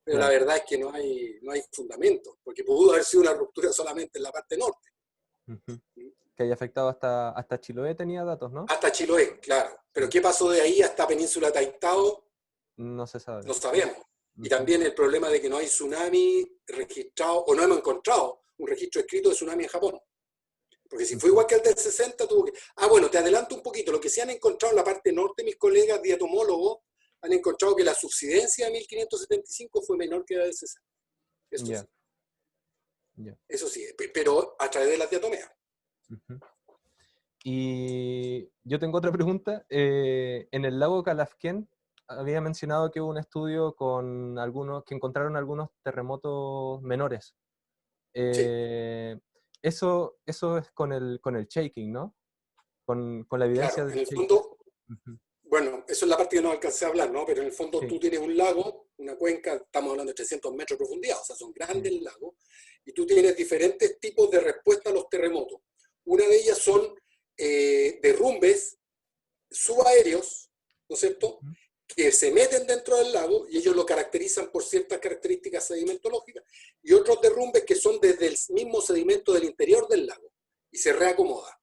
pero la Claro. verdad es que no hay fundamento, porque pudo haber sido una ruptura solamente en la parte norte. Ujú. Que haya afectado hasta Chiloé, tenía datos, ¿no? Hasta Chiloé, claro. Pero Sí. ¿qué pasó de ahí hasta Península Taitao? No se sabe. No sabemos. Y Ujú. también el problema de que no hay tsunami registrado, o no hemos encontrado un registro escrito de tsunami en Japón. Porque si fue Ujú. igual que el del 60, tuvo que... Ah, bueno, te adelanto un poquito. Lo que se han encontrado en la parte norte, mis colegas diatomólogos han encontrado que la subsidencia de 1575 fue menor que la del 60. Eso Ya, sí, ya. eso sí, pero a través de las diatomeas. Ujú. Y yo tengo otra pregunta. En el lago Calafquén había mencionado que hubo un estudio con algunos, que encontraron algunos terremotos menores. Sí, Eh, eso es con el shaking, ¿no? Con la evidencia claro. del En el shaking. fondo, Ujú. bueno, eso es la parte que no alcancé a hablar, ¿no? Pero en el fondo Sí, tú tienes un lago, una cuenca, estamos hablando de 300 metros de profundidad, o sea, son sí. grandes lagos, y tú tienes diferentes tipos de respuesta a los terremotos. Una de ellas son derrumbes subaéreos, ¿no es cierto?, Ujú. que se meten dentro del lago y ellos lo caracterizan por ciertas características sedimentológicas, y otros derrumbes que son desde el mismo sedimento del interior del lago y se reacomoda.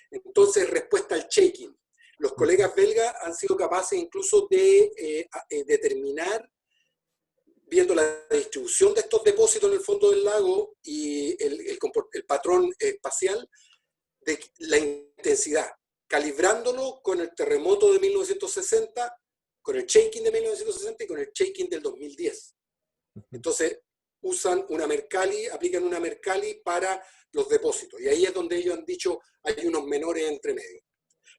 Entonces, respuesta al shaking. Los Ujú. colegas belgas han sido capaces incluso de determinar, viendo la distribución de estos depósitos en el fondo del lago y el patrón espacial, de la intensidad, calibrándolo con el terremoto de 1960, con el shaking de 1960 y con el shaking del 2010. Ujú. Entonces, aplican una Mercalli para los depósitos. Y ahí es donde ellos han dicho hay unos menores entre medio.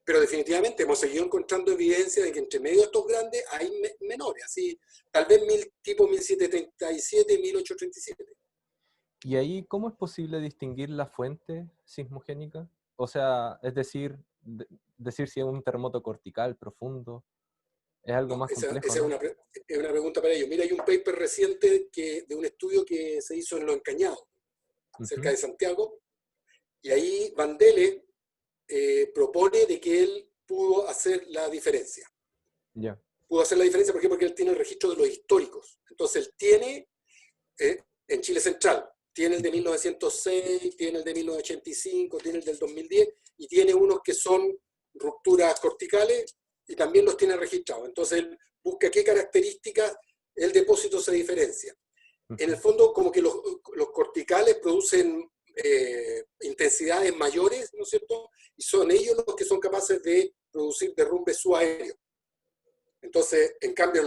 Pero definitivamente hemos seguido encontrando evidencia de que entre medio de estos grandes hay menores, así tal vez tipo 1737, 1837. Y ahí, ¿cómo es posible distinguir la fuente sismogénica? O sea, es decir, decir si es un terremoto cortical, profundo. ¿Es algo No, más esa complejo, es no? es una pregunta para ellos. Mira, hay un paper reciente de un estudio que se hizo en Los Encañados, cerca Ujú. de Santiago, y ahí Bandele propone de que él pudo hacer la diferencia. Ya. Pudo hacer la diferencia, ¿por qué? Porque él tiene el registro de los históricos. Entonces, él tiene, en Chile Central, tiene el de Ujú. 1906, tiene el de 1985, tiene el del 2010, y tiene unos que son rupturas corticales, y también los tiene registrados. Entonces, él busca qué características el depósito se diferencia. En el Ujú. fondo, como que los corticales producen intensidades mayores, ¿no es cierto? Y son ellos los que son capaces de producir derrumbes subaéreos. Entonces, en cambio,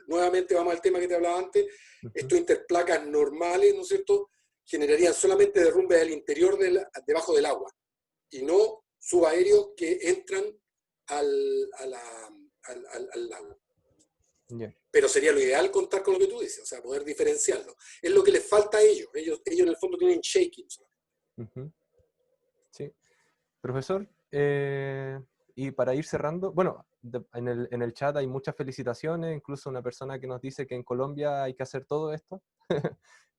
nuevamente vamos al tema que te hablaba antes, Ujú. estos interplacas normales, ¿no es cierto?, generarían solamente derrumbes al interior, debajo del agua, y no subaéreos que entran al, a la- al lago. Ya. Pero sería lo ideal contar con lo que tú dices, o sea, poder diferenciarlo. Es lo que les falta a ellos. Ellos en el fondo tienen shaking. Ujú. Sí. Profesor, y para ir cerrando, bueno, en el chat hay muchas felicitaciones, incluso una persona que nos dice que en Colombia hay que hacer todo esto. Sí,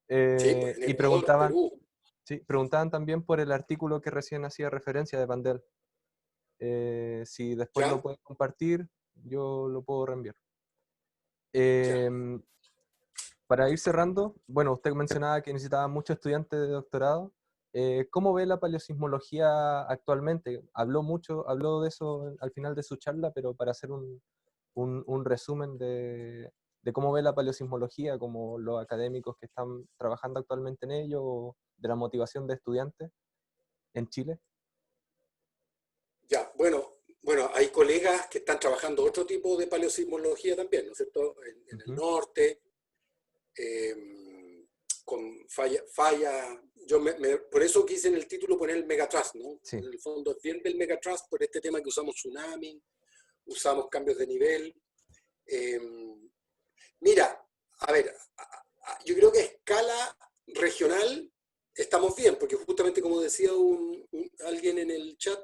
pues en Y Ecuador, preguntaban, Perú, sí, preguntaban también por el artículo que recién hacía referencia de Pandel. Si después lo ya, pueden compartir, yo lo puedo reenviar. ya. Em, para ir cerrando, bueno, usted mencionaba que necesitaba muchos estudiantes de doctorado. ¿Cómo ve la paleosismología actualmente? Habló de eso al final de su charla, pero para hacer un resumen de cómo ve la paleosismología, como los académicos que están trabajando actualmente en ello, o de la motivación de estudiantes en Chile. Ya, bueno, hay colegas que están trabajando otro tipo de paleosismología también, ¿no es cierto? En el Ujú. norte, eh, con falla. Por eso quise en el título poner el megatrust, ¿no? Sí. En el fondo es bien del megatrust por este tema que usamos tsunami, usamos cambios de nivel. Eh, Mira, a ver, yo creo que a escala regional estamos bien, porque justamente como decía alguien en el chat,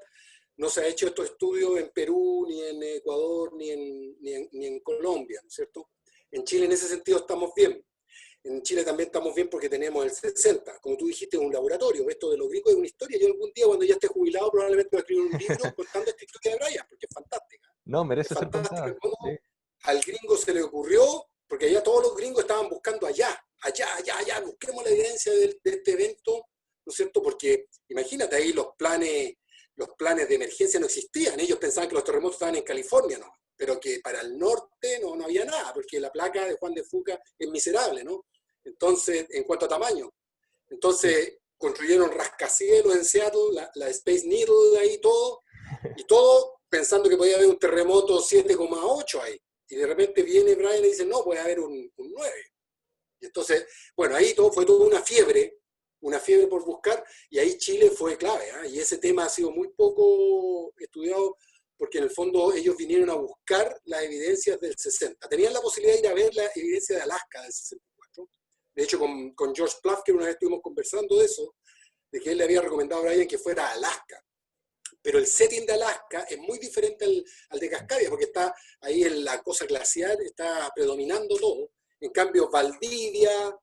no se ha hecho estos estudios en Perú, ni en Ecuador, ni en Colombia, ¿no es cierto? En Chile en ese sentido estamos bien. En Chile también estamos bien porque tenemos el 60. Como tú dijiste, es un laboratorio. Esto de los gringos es una historia. Yo algún día cuando ya esté jubilado probablemente voy a escribir un libro contando esta historia de Brian, porque es fantástica. No, Es merece ser fantástica contada. cómo Sí. al gringo se le ocurrió, porque allá todos los gringos estaban buscando allá, busquemos la evidencia de este evento, ¿no es cierto? Porque imagínate ahí los planes de emergencia no existían, ellos pensaban que los terremotos estaban en California, ¿no? Pero que para el norte no había nada, porque la placa de Juan de Fuca es miserable, ¿no? Entonces, en cuanto a tamaño. Sí. Entonces, construyeron rascacielos en Seattle, la Space Needle ahí, todo, y todo pensando que podía haber un terremoto 7,8 ahí. Y de repente viene Brian y dice, no, puede haber un 9. Y entonces, bueno, ahí todo fue toda una fiebre por buscar, y ahí Chile fue clave, ¿eh? Y ese tema ha sido muy poco estudiado, porque en el fondo ellos vinieron a buscar las evidencias del 60. Tenían la posibilidad de ir a ver la evidencia de Alaska del 64. De hecho, con George Plufker una vez estuvimos conversando de eso, de que él le había recomendado a Brian que fuera a Alaska. Pero el setting de Alaska es muy diferente al de Cascadia, porque está ahí en la cosa glacial, está predominando todo. En cambio, Valdivia,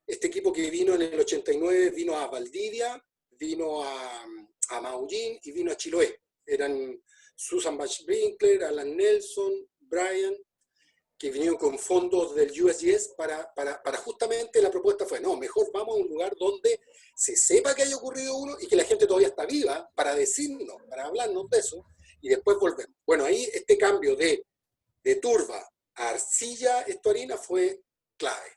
este equipo que vino en el 89, vino a Valdivia, vino a Maullín y vino a Chiloé. Eran Susan Bach-Brinkler, Alan Nelson, Brian, que vinieron con fondos del USGS para justamente la propuesta fue, no, mejor vamos a un lugar donde se sepa que haya ocurrido uno y que la gente todavía está viva para decirnos, para hablarnos de eso, y después volvemos. Bueno, ahí este cambio de turba a arcilla estuarina fue clave.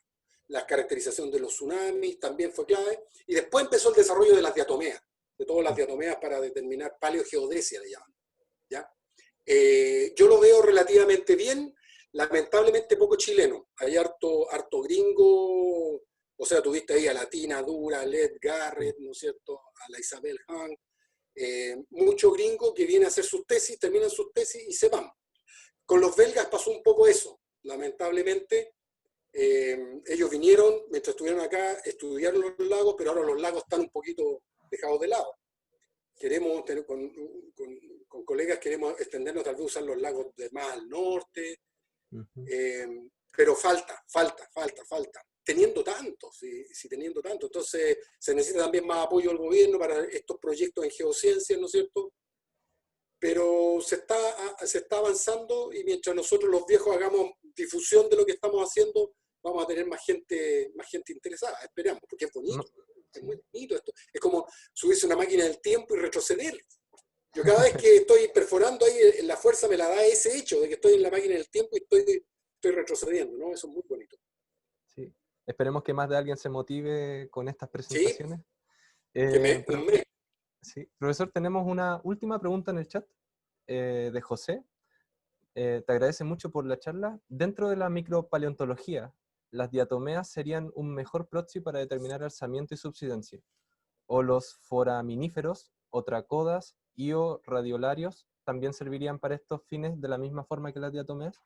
La caracterización de los tsunamis también fue clave, y después empezó el desarrollo de las diatomeas, de todas las diatomeas para determinar paleogeodesia, le llaman. ¿Ya? Yo lo veo relativamente bien, lamentablemente poco chileno. Hay harto gringo, o sea, tuviste ahí a la Tina Dura, a Led Sí. Garrett, ¿no es cierto?, a la Isabel Hank, mucho gringo que viene a hacer sus tesis, terminan sus tesis y se van. Con los belgas pasó un poco eso, lamentablemente. Ellos vinieron, mientras estuvieron acá, estudiaron los lagos, pero ahora los lagos están un poquito dejados de lado. queremos tener, con colegas queremos extendernos tal vez usar los lagos de más al norte, pero falta. Teniendo tanto, si teniendo tanto. Entonces se necesita también más apoyo del gobierno para estos proyectos en geociencias, ¿no es cierto? Pero se está avanzando y mientras nosotros los viejos hagamos difusión de lo que estamos haciendo, vamos a tener más gente interesada, esperamos, porque es bonito. Es muy bonito esto. Es como subirse una máquina del tiempo y retroceder. Yo cada vez que estoy perforando ahí, en la fuerza me la da ese hecho de que estoy en la máquina del tiempo y estoy retrocediendo, ¿no? Eso es muy bonito. Sí. Esperemos que más de alguien se motive con estas presentaciones. Sí, sí. Profesor, tenemos una última pregunta en el chat de José. Te agradece mucho por la charla. Dentro de la micropaleontología, ¿las diatomeas serían un mejor proxy para determinar alzamiento y subsidencia? ¿O los foraminíferos, o tracodas y o radiolarios también servirían para estos fines de la misma forma que las diatomeas?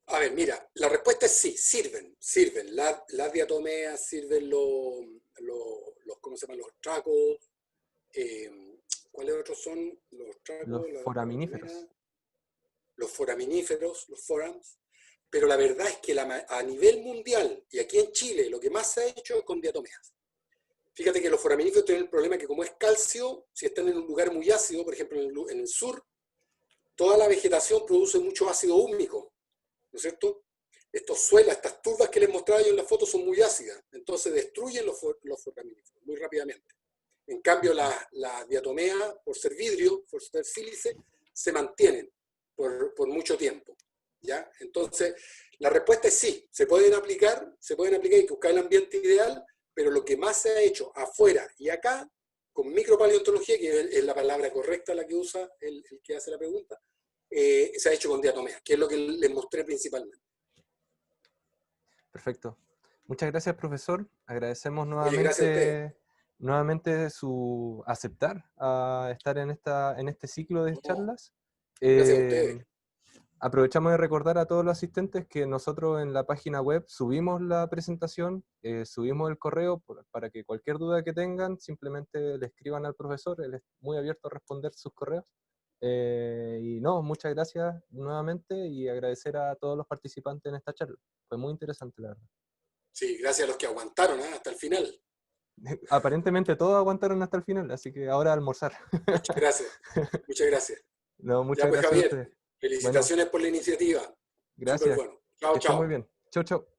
A ver, mira, la respuesta es sí, sirven. Las diatomeas, sirven ¿cómo se llaman? Los tracos. ¿Cuáles otros son? Los tracos, Los foraminíferos. los foraminíferos, los forams. Pero la verdad es que a nivel mundial, y aquí en Chile, lo que más se ha hecho es con diatomeas. Fíjate que los foraminíferos tienen el problema que como es calcio, si están en un lugar muy ácido, por ejemplo en el sur, toda la vegetación produce mucho ácido húmico, ¿no es cierto? Estos suelas, estas turbas que les mostraba yo en la foto son muy ácidas, entonces destruyen los foraminíferos muy rápidamente. En cambio, las diatomeas, por ser vidrio, por ser sílice, se mantienen por mucho tiempo, ¿ya? Entonces, la respuesta es sí, se pueden aplicar, hay que buscar el ambiente ideal, pero lo que más se ha hecho afuera y acá, con micropaleontología, que es la palabra correcta la que usa el que hace la pregunta, se ha hecho con diatomeas, que es lo que les mostré principalmente. Perfecto. Muchas gracias, profesor. Agradecemos Oye, gracias a ustedes. nuevamente su aceptar a estar en este ciclo de No, charlas. gracias a ustedes. Aprovechamos de recordar a todos los asistentes que nosotros en la página web subimos la presentación, subimos el correo para que cualquier duda que tengan simplemente le escriban al profesor. Él es muy abierto a responder sus correos. Y no, muchas gracias nuevamente y agradecer a todos los participantes en esta charla. Fue muy interesante, la verdad. Sí, gracias a los que aguantaron hasta el final. Aparentemente todos aguantaron hasta el final, así que ahora a almorzar. Muchas gracias. Muchas gracias. No, Ya muchas pues, gracias a Javier, ustedes. Bueno, felicitaciones por la iniciativa. Súper gracias. bueno. Chao, Que estén muy chao. bien. Chau, chau.